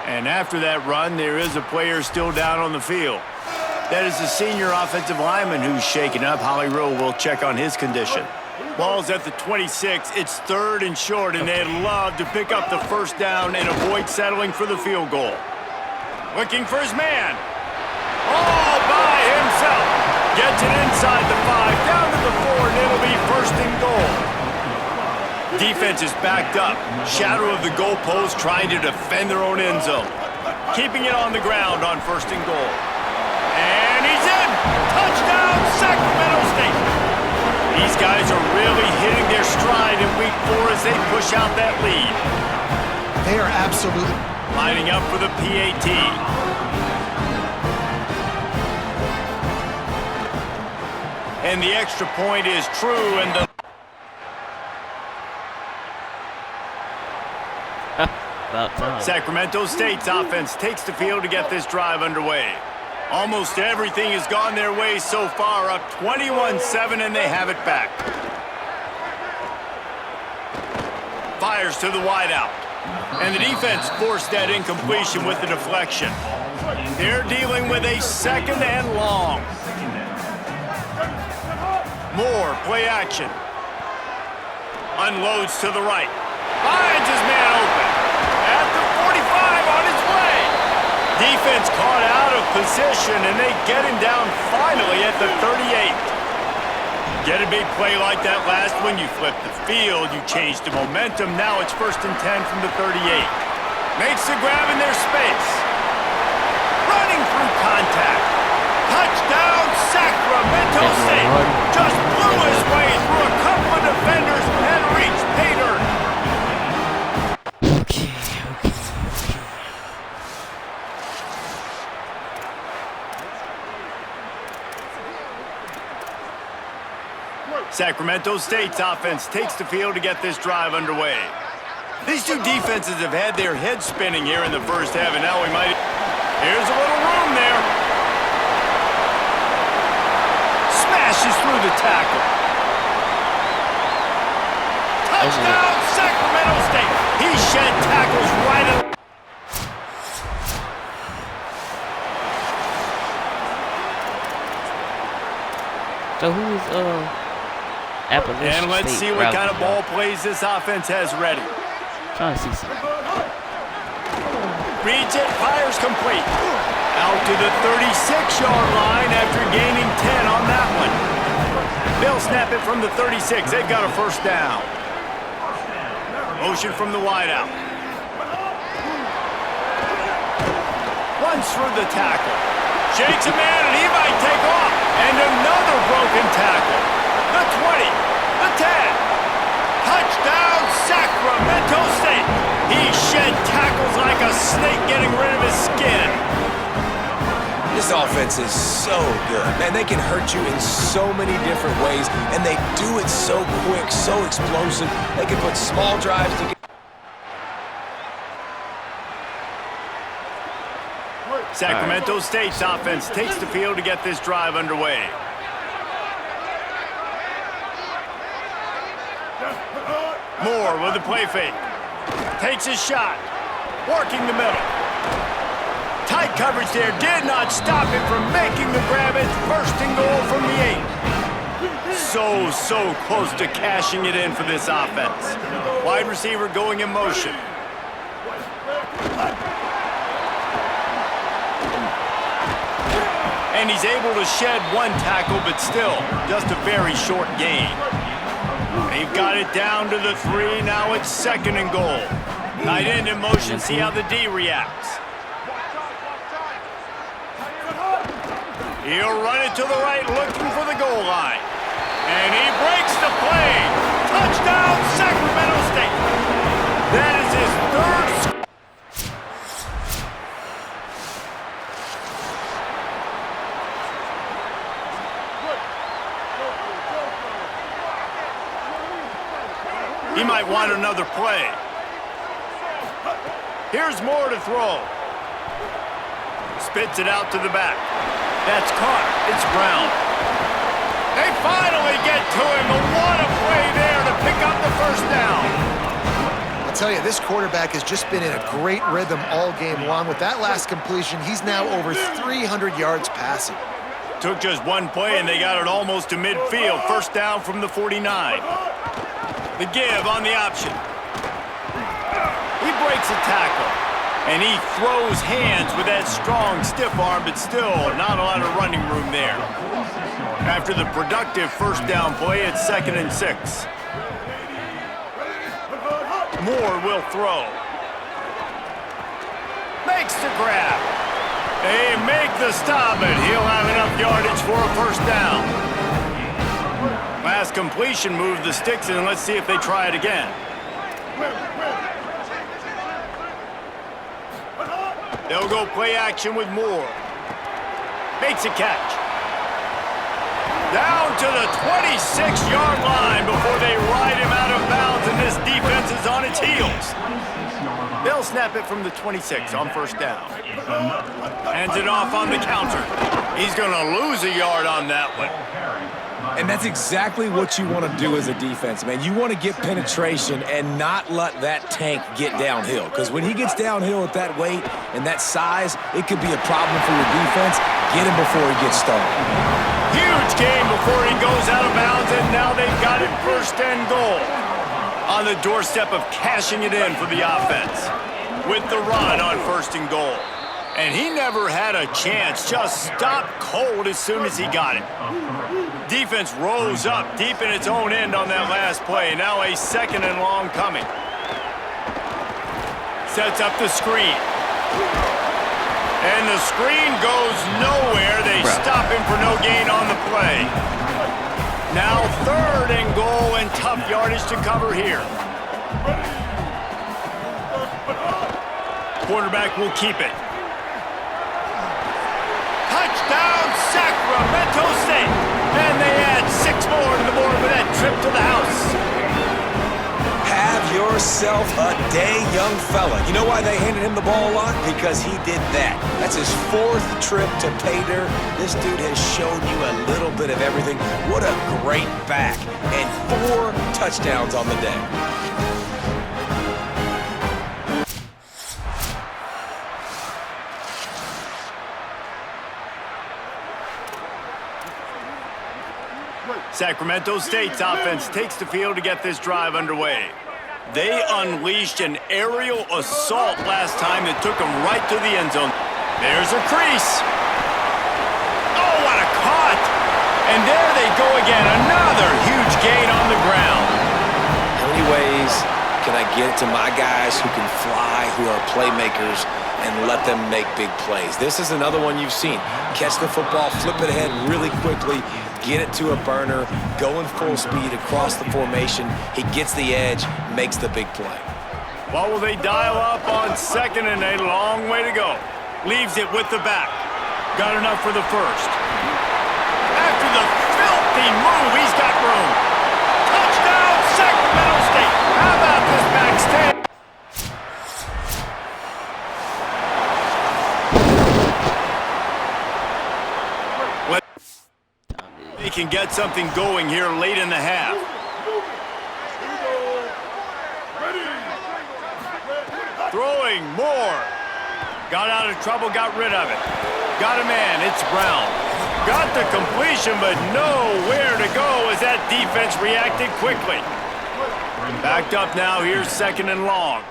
And after that run, there is a player still down on the field. That is the senior offensive lineman who's shaken up. Holly Rowe will check on his condition. Ball's at the 26. It's 3rd and short, and they'd love to pick up the 1st down and avoid settling for the field goal. Looking for his man. All by himself. Gets it inside the 5, down to the 4, and it'll be 1st and goal. Defense is backed up. Shadow of the goalpost trying to defend their own end zone. Keeping it on the ground on 1st and goal. And he's in! Touchdown, Sacramento State! These guys are really hitting their stride in week 4 as they push out that lead. They are absolutely lining up for the PAT. And the extra point is true, and the About time. Sacramento State's offense takes the field to get this drive underway. Almost everything has gone their way so far, up 21-7, and they have it back. Fires to the wideout. And the defense forced that incompletion with the deflection. They're dealing with a 2nd and long. More play action. Unloads to the right. Finds his man open. At the 45 on his way. Defense caught out of position, and they get him down finally at the 38. Get a big play like that last one, you flip the field, you change the momentum. Now it's 1st and 10 from the 38. Makes the grab in their space. Running through contact. Touchdown, Sacramento State. Just blew his way through a couple of defenders and reached pay dirt. Sacramento State's offense takes the field to get this drive underway. These two defenses have had their heads spinning here in the first half, and now we might... Here's a little room there. Smashes through the tackle. Touchdown, Sacramento State. He shed tackles right at... So who is Appalachian And let's State see what kind of routing ball plays this offense has ready. Trying to see something. Reads it, fires complete. Out to the 36-yard line after gaining 10 on that one. They'll snap it from the 36. They've got a first down. Motion from the wideout. Runs through the tackle. Shakes a man, and he might take off. And another broken tackle. The 20, the 10. Touchdown, Sacramento State. He shed tackles like a snake getting rid of his skin. This offense is so good. Man, they can hurt you in so many different ways, and they do it so quick, so explosive. They can put small drives together. Sacramento State's offense takes the field to get this drive underway. Moore with the play fake. Takes his shot. Working the middle. Tight coverage there. Did not stop him from making the grab. It's first and goal from the 8. So close to cashing it in for this offense. Wide receiver going in motion. And he's able to shed one tackle, but still, just a very short gain. They've got it down to the 3. Now it's second and goal. Tight end in motion. See how the D reacts. He'll run it to the right, looking for the goal line. And he breaks the play. Touchdown, Sacramento State. That is his third. He might want another play. Here's Moore to throw. Spits it out to the back. That's caught. It's Brown. They finally get to him. But what a play there to pick up the first down. I'll tell you, this quarterback has just been in a great rhythm all game long. With that last completion, he's now over 300 yards passing. Took just one play, and they got it almost to midfield. First down from the 49. The give on the option. He breaks a tackle, and he throws hands with that strong, stiff arm, but still not a lot of running room there. After the productive first down play, it's second and 6. Moore will throw. Makes the grab. They make the stop, and he'll have enough yardage for a first down. Last completion moved the sticks in. Let's see if they try it again. They'll go play action with Moore. Makes a catch. Down to the 26-yard line before they ride him out of bounds, and this defense is on its heels. They'll snap it from the 26 on first down. Hands it off on the counter. He's going to lose a yard on that one. And that's exactly what you want to do as a defense, man. You want to get penetration and not let that tank get downhill. Because when he gets downhill at that weight and that size, it could be a problem for your defense. Get him before he gets started. Huge game before he goes out of bounds, and now they've got it first and goal. On the doorstep of cashing it in for the offense. With the run on first and goal. And he never had a chance, just stopped cold as soon as he got it. Defense rose up deep in its own end on that last play. Now a second and long coming. Sets up the screen. And the screen goes nowhere. They stop him for no gain on the play. Now third and goal and tough yardage to cover here. Quarterback will keep it. Touchdown, Sacramento State. And they add 6 more to the board with that trip to the house. Have yourself a day, young fella. You know why they handed him the ball a lot? Because he did that. That's his 4th trip to pay dirt. This dude has shown you a little bit of everything. What a great back. And 4 touchdowns on the day. Sacramento State's offense takes the field to get this drive underway. They unleashed an aerial assault last time that took them right to the end zone. There's a crease. Oh, what a cut! And there they go again, another huge gain on the ground. How many ways can I get to my guys who can fly, who are playmakers, and let them make big plays? This is another one you've seen. Catch the football, flip it ahead really quickly, get it to a burner, go in full speed across the formation. He gets the edge, makes the big play. What will they dial up on second and a long way to go? Leaves it with the back. Got enough for the first. After the filthy move, he's got room. Touchdown, Sacramento State. How about this back stand? They can get something going here late in the half. Throwing more. Got out of trouble, got rid of it. Got a man, it's Brown. Got the completion, but nowhere to go as that defense reacted quickly. Backed up now, here's second and long.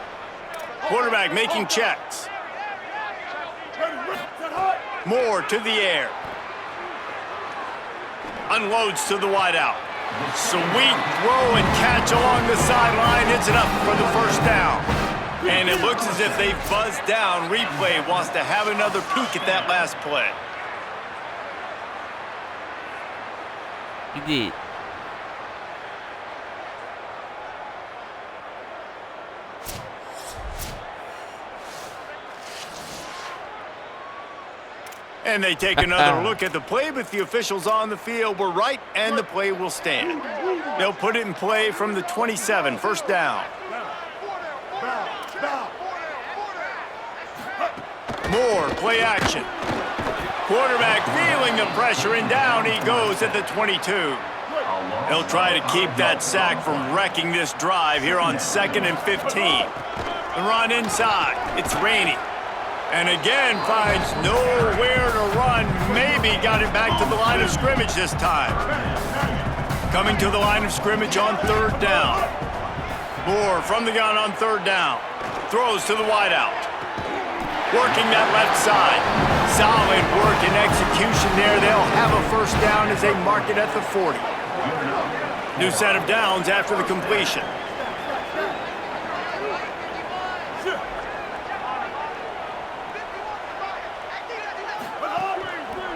Quarterback making checks. Moore to the air. Unloads to the wideout. Sweet throw and catch along the sideline. It's enough for the first down. And it looks as if they buzzed down. Replay wants to have another peek at that last play. He did. And they take another look at the play, but the officials on the field were right, and the play will stand. They'll put it in play from the 27, first down. Moore, play action. Quarterback feeling the pressure, and down he goes at the 22. They'll try to keep that sack from wrecking this drive here on 2nd and 15. The run inside. It's Rainey. And again finds nowhere to run. Maybe got it back to the line of scrimmage this time. Coming to the line of scrimmage on 3rd down. Moore from the gun on 3rd down. Throws to the wideout. Working that left side. Solid work and execution there. They'll have a first down as they mark it at the 40. New set of downs after the completion.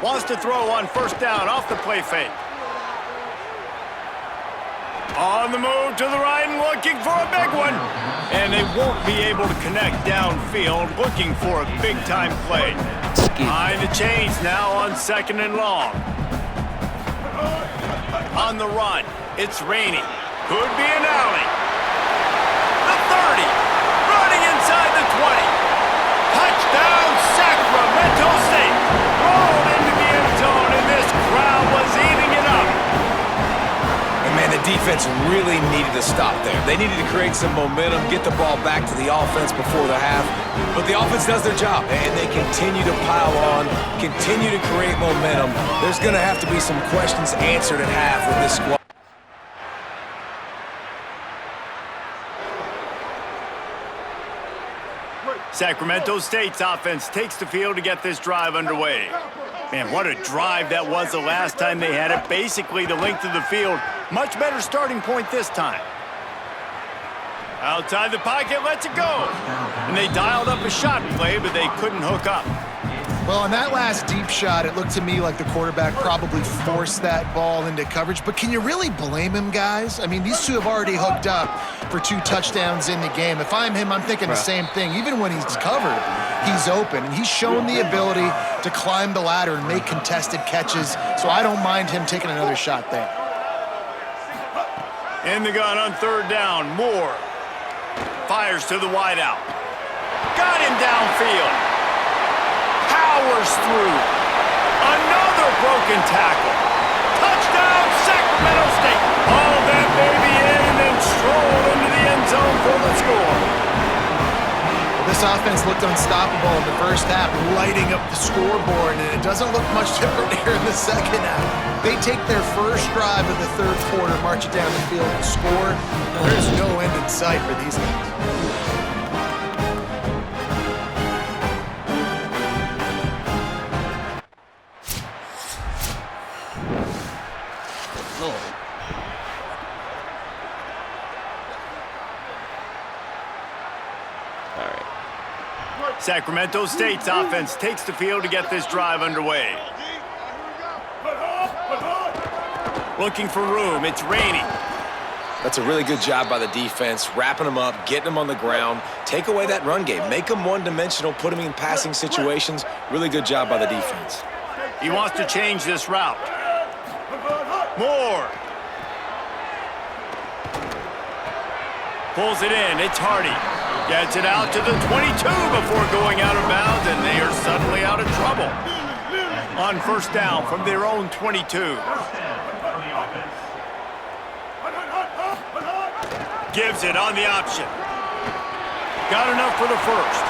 Wants to throw on first down off the play fake. On the move to the right and looking for a big one. And they won't be able to connect downfield, looking for a big-time play. Behind the chains now on 2nd and long. On the run, it's Rainey. Could be an alley. The 30. Running inside the 20. Touchdown, Sacramento State. Rolled into the end zone, and this crowd was eating it up. And man, the defense really needed to stop there. They needed to create some momentum, get the ball back to the offense before the half. But the offense does their job, and they continue to pile on, continue to create momentum. There's going to have to be some questions answered at half with this squad. Sacramento State's offense takes the field to get this drive underway. Man, what a drive that was the last time they had it. Basically the length of the field. Much better starting point this time. Outside the pocket, lets it go. And they dialed up a shot play, but they couldn't hook up. Well, on that last deep shot, it looked to me like the quarterback probably forced that ball into coverage. But can you really blame him, guys? I mean, these two have already hooked up for 2 touchdowns in the game. If I'm him, I'm thinking the same thing. Even when he's covered, he's open. And he's shown the ability to climb the ladder and make contested catches. So I don't mind him taking another shot there. In the gun on third down, Moore. Fires to the wideout. Got him downfield. Powers through. Another broken tackle. Touchdown, Sacramento State. Hauled that baby in and then strolled into the end zone for the score. This offense looked unstoppable in the first half, lighting up the scoreboard, and it doesn't look much different here in the second half. They take their first drive of the third quarter, march it down the field, and score. There's no end in sight for these guys. Sacramento State's offense takes the field to get this drive underway. Looking for room, it's raining. That's a really good job by the defense, wrapping them up, getting them on the ground. Take away that run game. Make them one-dimensional, put them in passing situations. Really good job by the defense. He wants to change this route. Moore. Pulls it in, it's Hardy. Gets it out to the 22 before going out of bounds, and they are suddenly out of trouble. On first down from their own 22. Gives it on the option. Got enough for the first.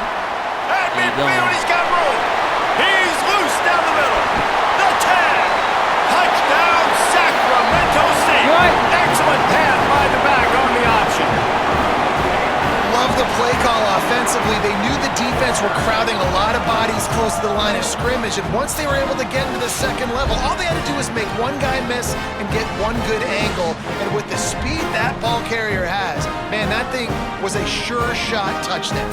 At midfield, he's got room. He's loose down the middle. The 10. Touchdown, Sacramento State. Excellent pass by the back on the option. Love the play call offensively. They knew the defense were crowding a lot of bodies close to the line of scrimmage, and once they were able to get into the second level, all they had to do was make one guy miss and get one good angle. And with the speed that ball carrier has, man, that thing was a sure shot touchdown.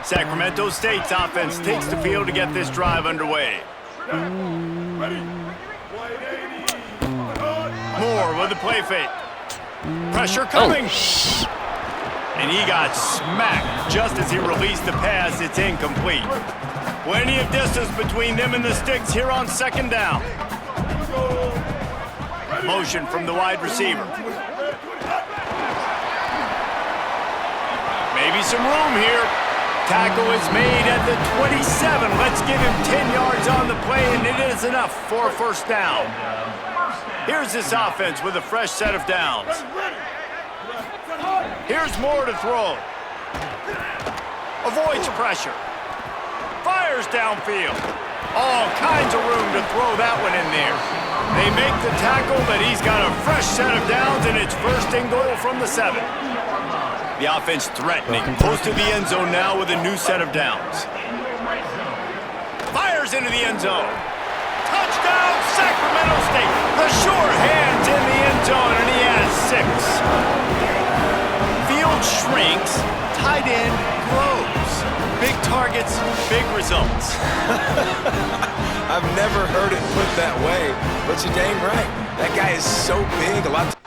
Sacramento State's offense takes the field to get this drive underway. Moore with the play fake. Pressure coming. And he got smacked just as he released the pass. It's incomplete. Plenty of distance between them and the sticks here on second down. Motion from the wide receiver. Maybe some room here. Tackle is made at the 27. Let's give him 10 yards on the play, and it is enough for a first down. Here's this offense with a fresh set of downs. Here's Moore to throw. Avoids pressure. Fires downfield. All kinds of room to throw that one in there. They make the tackle, but he's got a fresh set of downs, and it's first and goal from the 7. The offense threatening, close to the end zone now with a new set of downs. Fires into the end zone. Touchdown, Sacramento State. The sure hands in the end zone, and he has 6. Field shrinks, tight end grows. Big targets, big results. I've never heard it put that way, but you're dang right. That guy is so big, a lot.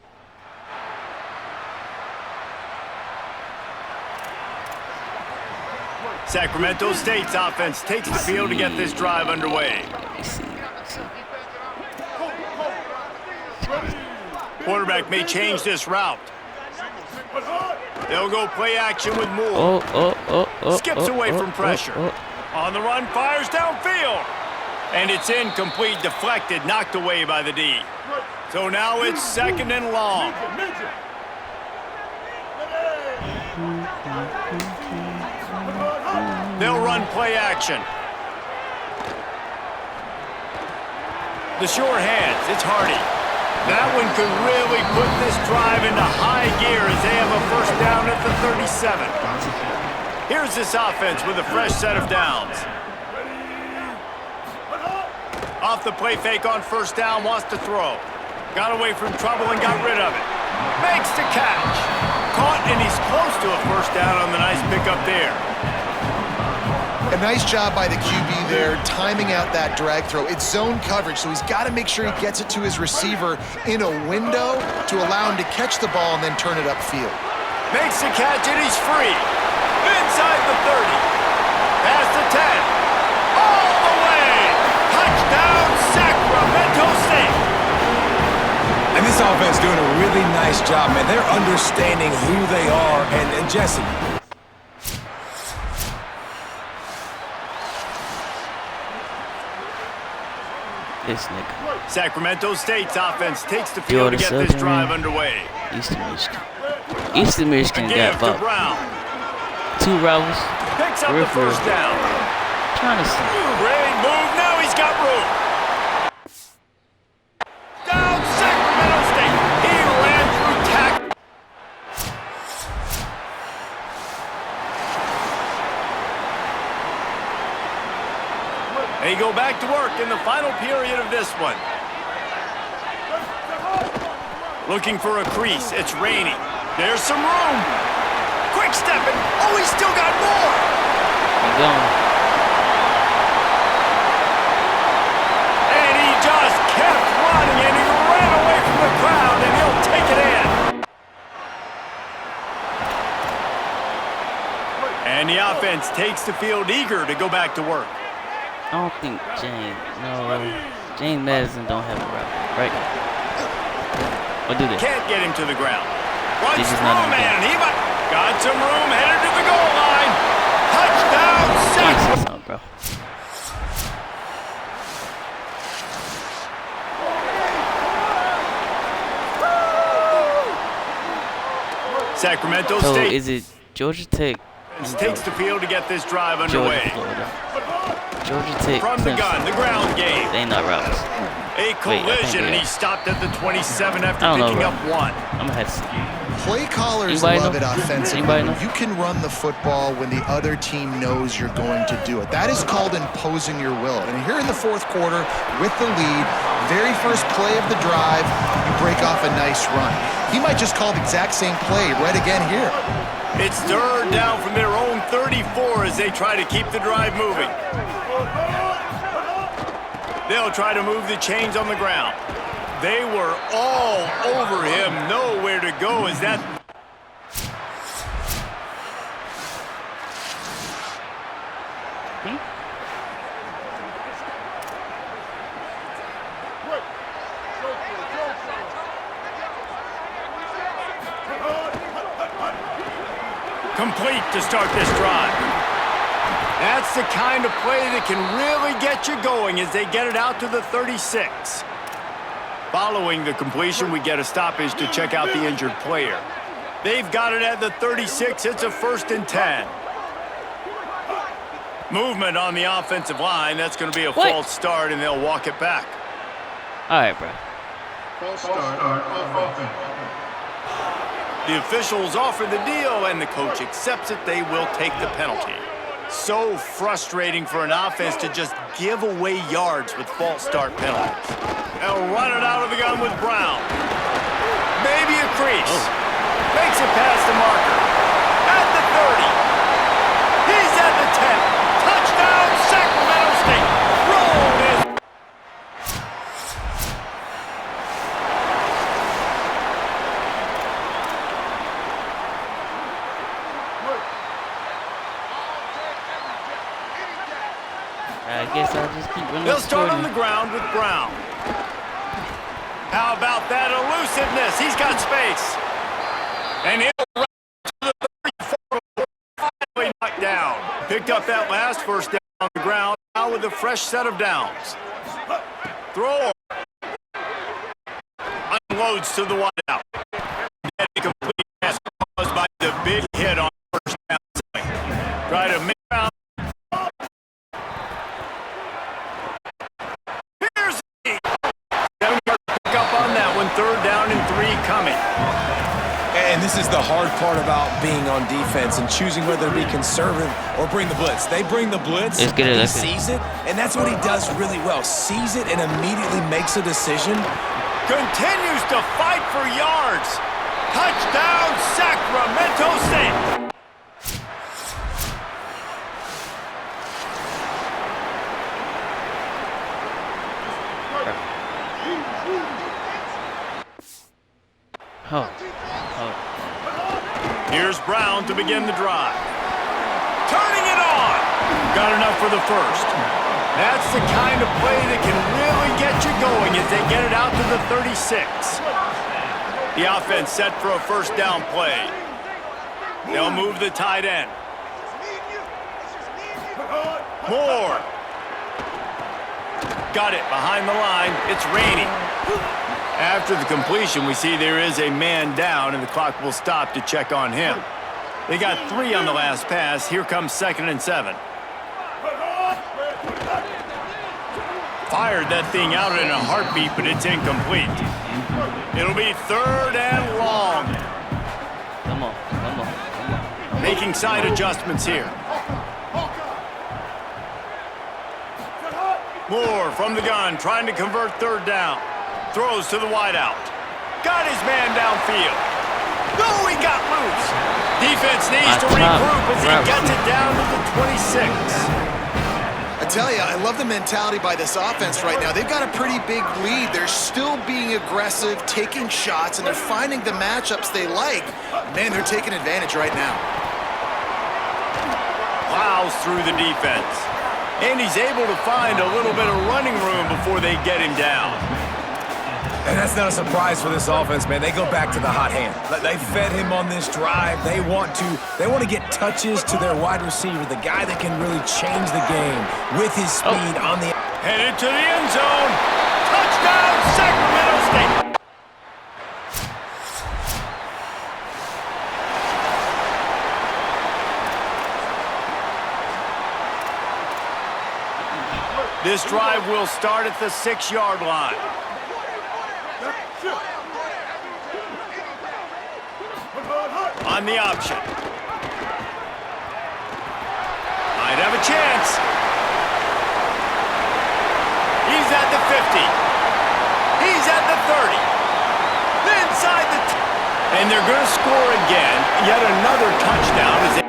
Sacramento State's offense takes the field to get this drive underway. Quarterback may change this route. They'll go play action with Moore. Skips away from pressure. On the run, fires downfield. And it's incomplete, deflected, knocked away by the D. So now it's second and long. They'll run play action. The sure hands, it's Hardy. That one could really put this drive into high gear as they have a first down at the 37. Here's this offense with a fresh set of downs. Off the play fake on first down, wants to throw. Got away from trouble and got rid of it. Makes the catch. Caught, and he's close to a first down on the nice pickup there. A nice job by the QB there, timing out that drag throw. It's zone coverage, so he's got to make sure he gets it to his receiver in a window to allow him to catch the ball and then turn it upfield. Makes the catch and he's free. Inside the 30. Past the 10. All the way. Touchdown, Sacramento State. And this offense doing a really nice job, man. They're understanding who they are. And Jesse. This nigga. Sacramento State's offense takes the field to get this drive underway. Eastern Michigan. Eastern Michigan got to about Brown. 2 rivals. Picks up the first down. Trying to see. Great move. Now he's got room. Down Sacramento State. He ran through tackle. They go back to work in the final period of this one. Looking for a crease. It's raining. There's some room. Quick stepping. Oh, he's still got more. Keep going. And he just kept running, and he ran away from the crowd, and he'll take it in. And the offense takes the field eager to go back to work. I don't think James Madison don't have a route, right? Or do they? Can't get him to the ground. Runs This is through not a a man. game. He might got some room, headed to the goal line. Touchdown, Say something, bro. Sacramento So State is it Georgia Tech? takes the field to get this drive Georgia, underway. Florida. Georgia Tech. From the Clemson. gun, the ground game. They not routes. A I think collision, they and are. he stopped at the 27 after I don't know, picking bro. up one. I'm gonna have to see. Play callers Anybody love know? it offensively. Anybody know? You can run the football when the other team knows you're going to do it. That is called imposing your will. And here in the fourth quarter, with the lead, very first play of the drive, you break off a nice run. He might just call the exact same play right again here. It's third down from their own 34 as they try to keep the drive moving. They'll try to move the chains on the ground. They were all over him, nowhere to go as that... Complete to start this drive. That's the kind of play that can really get you going as they get it out to the 36. Following the completion, we get a stoppage to check out the injured player. They've got it at the 36. It's a 1st and 10. Movement on the offensive line. That's going to be a false start, and they'll walk it back. All right, bro. False start of offense. The officials offer the deal, and the coach accepts it. They will take the penalty. So frustrating for an offense to just give away yards with false start penalties. They'll run it out of the gun with Brown. Maybe a crease. Makes it past the marker. At the 30. He's at the 10. Touchdown, Sacramento State. Roll is... I guess I'll just keep running. They'll start on the ground with Brown. How about that elusiveness? He's got space. And he'll run to the 34, finally knocked down. Picked up that last first down on the ground, now with a fresh set of downs. Throw. Unloads to the wideout. And a complete pass caused by the big hit on first down. Try to make out. Here's the 7-yard pick up on that one. 3rd down and 3 coming. And this is the hard part about being on defense and choosing whether to be conservative or bring the blitz. They bring the blitz, Let's get it, he let's get it. sees it, and that's what he does really well. Sees it and immediately makes a decision. Continues to fight for yards. Touchdown, Sacramento State. Here's Brown to begin the drive. Turning it on. Got enough for the first. That's the kind of play that can really get you going as they get it out to the 36. The offense set for a first down play. They'll move the tight end. Moore. Got it behind the line. It's raining. After the completion, we see there is a man down, and the clock will stop to check on him. They got 3 on the last pass. Here comes 2nd and 7. Fired that thing out in a heartbeat, but it's incomplete. It'll be 3rd and long. Come on, come on, come on. Making side adjustments here. Moore from the gun, trying to convert 3rd down. Throws to the wideout. Got his man downfield. No, he got loose. Defense needs to regroup as he gets it down to the 26. I tell you, I love the mentality by this offense right now. They've got a pretty big lead. They're still being aggressive, taking shots, and they're finding the matchups they like. Man, they're taking advantage right now. Plows through the defense. And he's able to find a little bit of running room before they get him down. And that's not a surprise for this offense, man. They go back to the hot hand. They fed him on this drive. They want to get touches to their wide receiver, the guy that can really change the game with his speed on the... Headed to the end zone. Touchdown, Sacramento State. This drive will start at the 6-yard line. On the option. Might have a chance. He's at the 50. He's at the 30. Inside the... And they're going to score again. Yet another touchdown as they...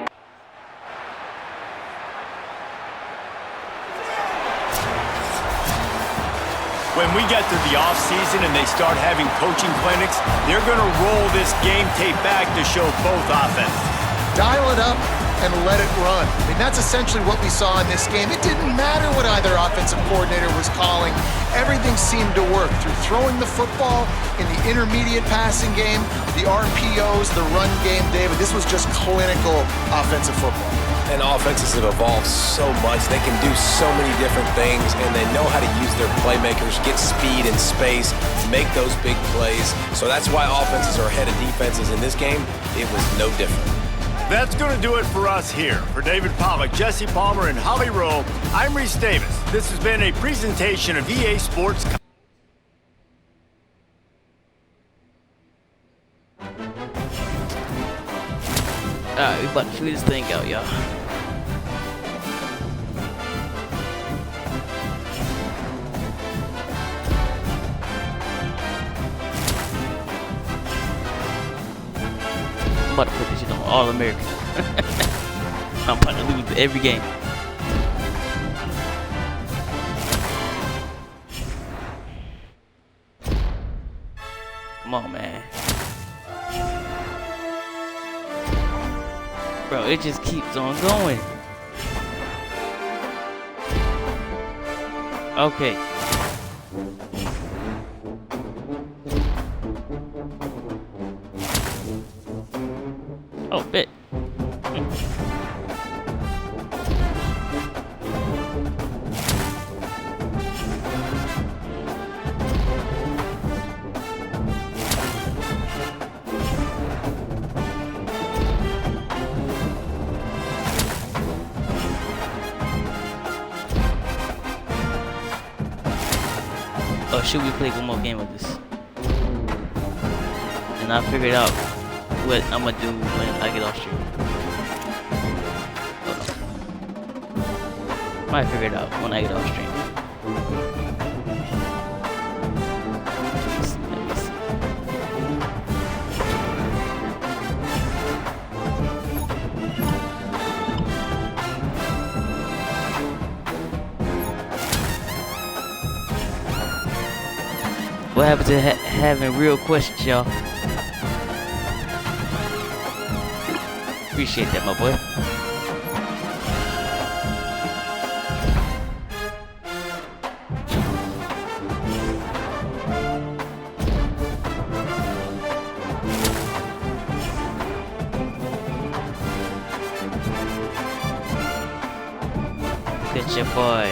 When we get to the offseason and they start having coaching clinics, they're going to roll this game tape back to show both offenses. Dial it up and let it run. I mean, that's essentially what we saw in this game. It didn't matter what either offensive coordinator was calling. Everything seemed to work through throwing the football in the intermediate passing game, the RPOs, the run game, David. This was just clinical offensive football. And offenses have evolved so much. They can do so many different things, and they know how to use their playmakers, get speed and space, make those big plays. So that's why offenses are ahead of defenses in this game. It was no different. That's going to do it for us here. For David Pollack, Jesse Palmer, and Holly Rowe, I'm Reese Davis. This has been a presentation of EA Sports. Alright, we about to figure this thing out, y'all. I'm about to put this shit on All-American. I'm about to lose every game. Come on, man. Bro, it just keeps on going. Okay. Oh, bit. Or should we play one more game of this? And I'll figure it out what I'm gonna do when I get off stream. Might figure it out when I get off stream. Let me see. What happens to having real questions, y'all? Appreciate that, my boy. Good your boy.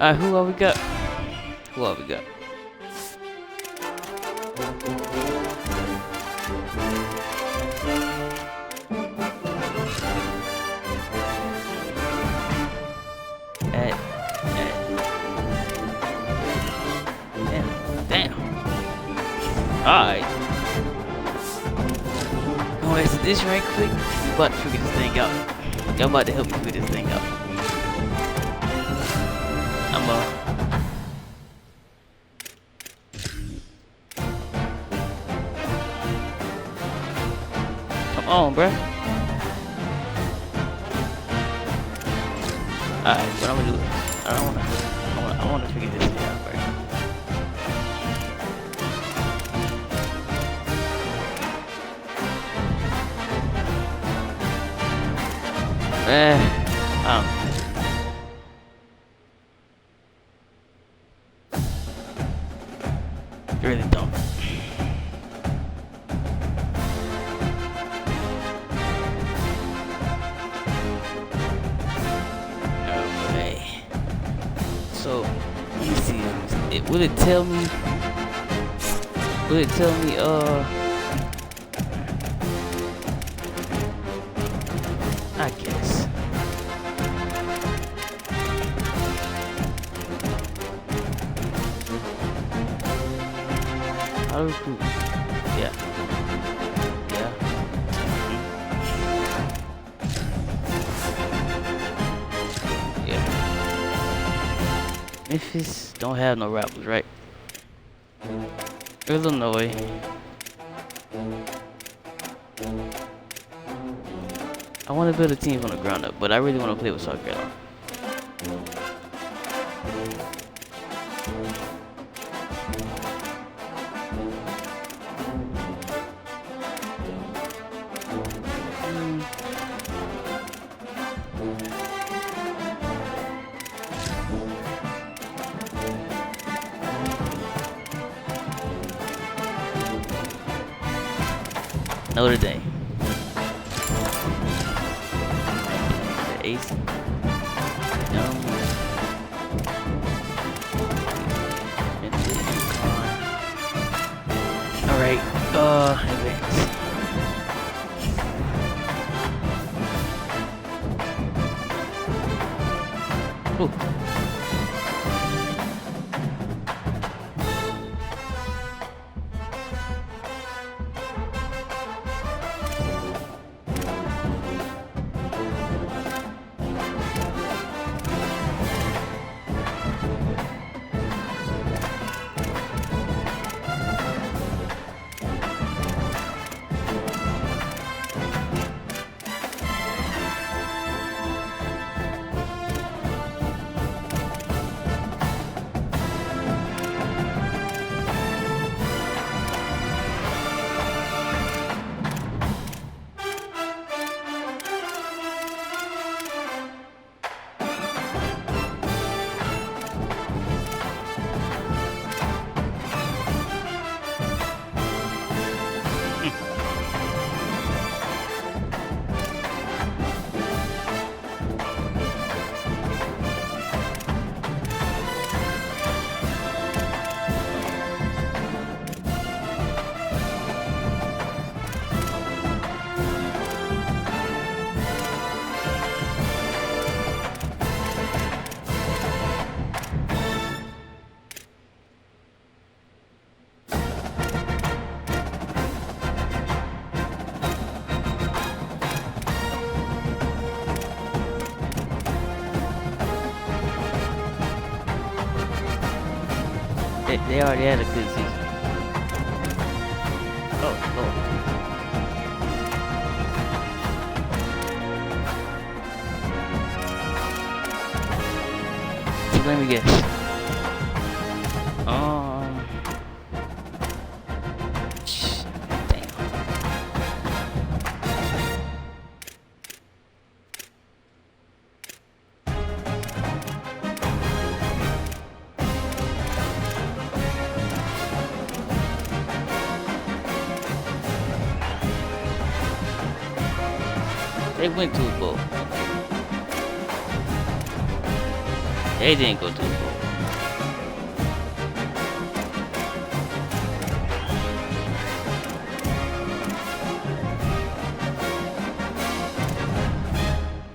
Alright, who all we got? Who all we got? Damn. Alright. I'm gonna exit this right quick. We about to figure this thing out. Y'all about to help me figure this thing out. Come on, bruh. Alright, what I'm gonna do is I wanna figure this thing out first. Really don't. Okay. So let me see. Will it tell me? Will it tell me? I guess. How to recruit? Yeah. Yeah. Yeah. Memphis don't have no rappers, right? Illinois. I want to build a team from the ground up, but I really want to play with South Carolina. Notre Dame. The Ace. Alright, advance. Ooh. They already had a good season. Oh, Lord. So let me guess. They went to a bowl. They didn't go to a bowl.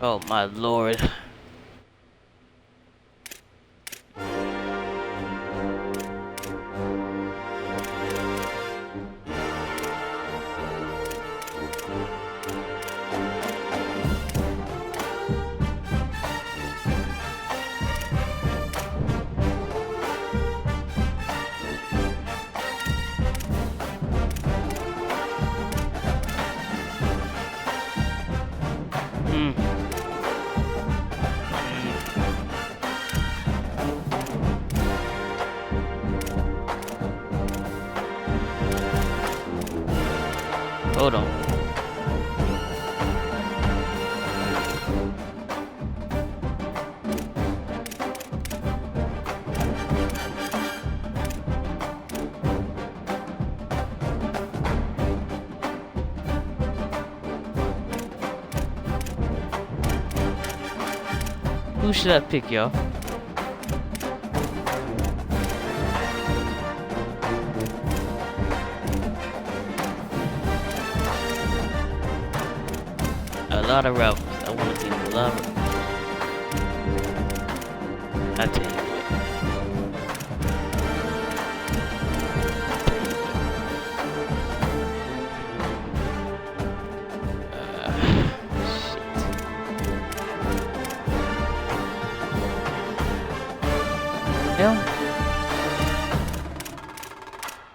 Oh my lord. Hold on. Who should I pick, y'all? A lot of routes. I want to see a lot of. I tell you what.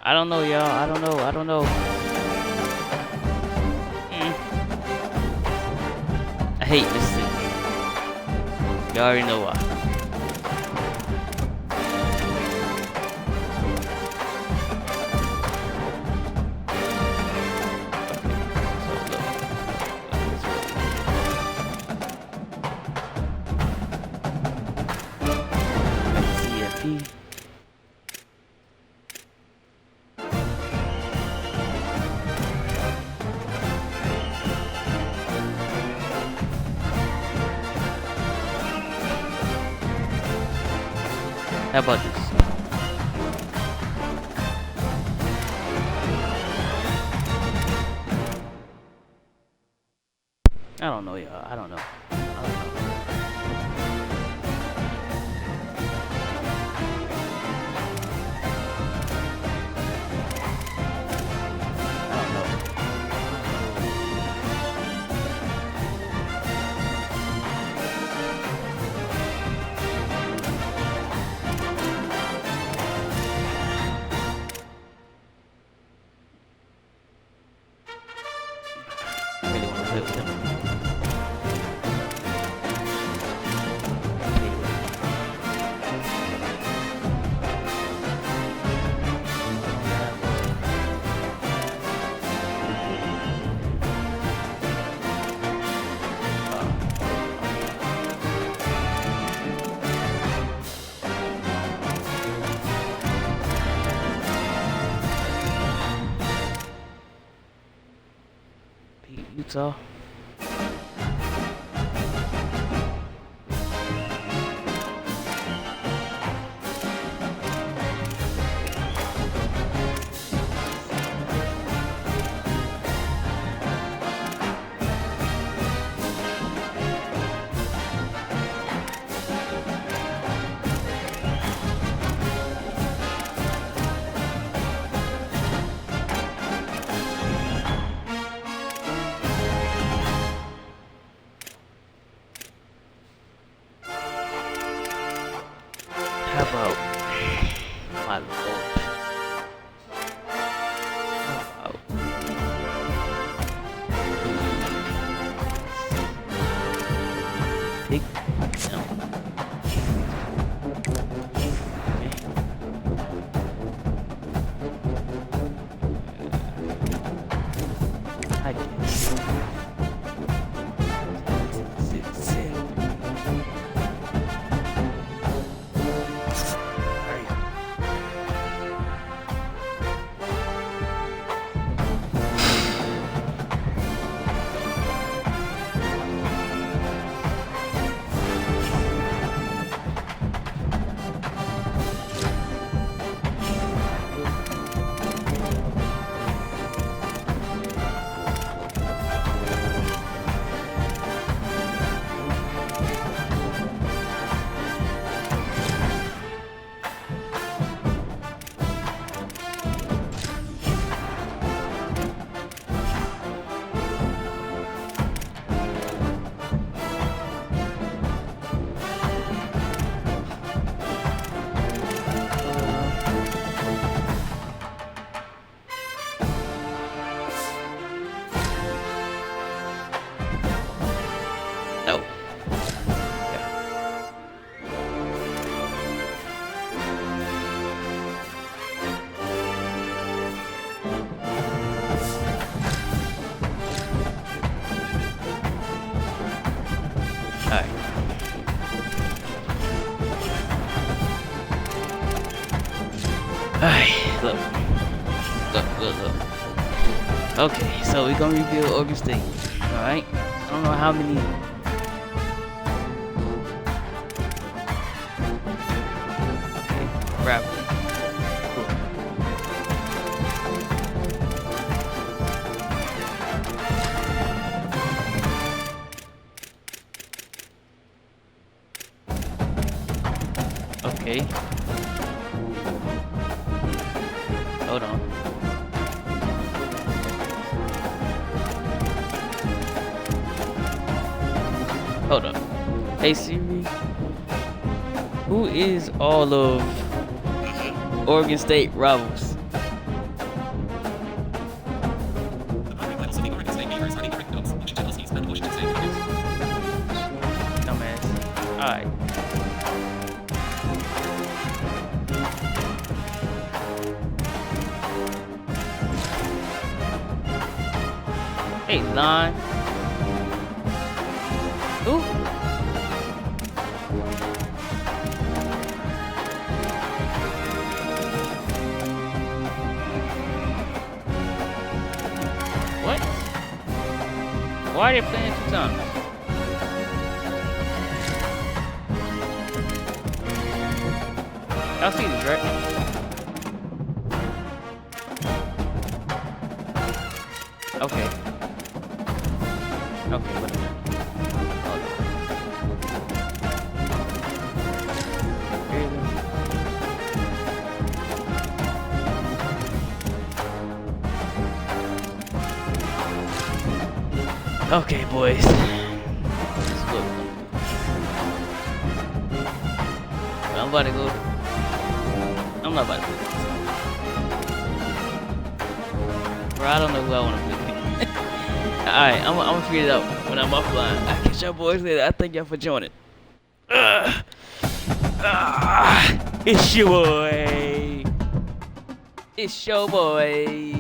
I don't know, y'all. I don't know. I hate Mississippi. You already know why. CFP. How about this? I don't know, y'all. I don't know. Really want to play with them. Utah. Look. Okay, so we're gonna review Oregon State. Alright? I don't know how many. Okay, rapidly. Okay. Hold on. Hold up. Hey Siri, who is all of Oregon State rivals? Dumbass. Alright. Hey, line. Who? What? Why are they playing 2 times? Y'all see this, right? Okay. Okay, whatever. Okay, boys. I'm about to go. I'm not about to play this. Bro, I don't know who I want to play. Alright, I'm gonna figure it out when I'm offline. I'll catch y'all boys later. I thank y'all for joining. It's your boy. It's your boy.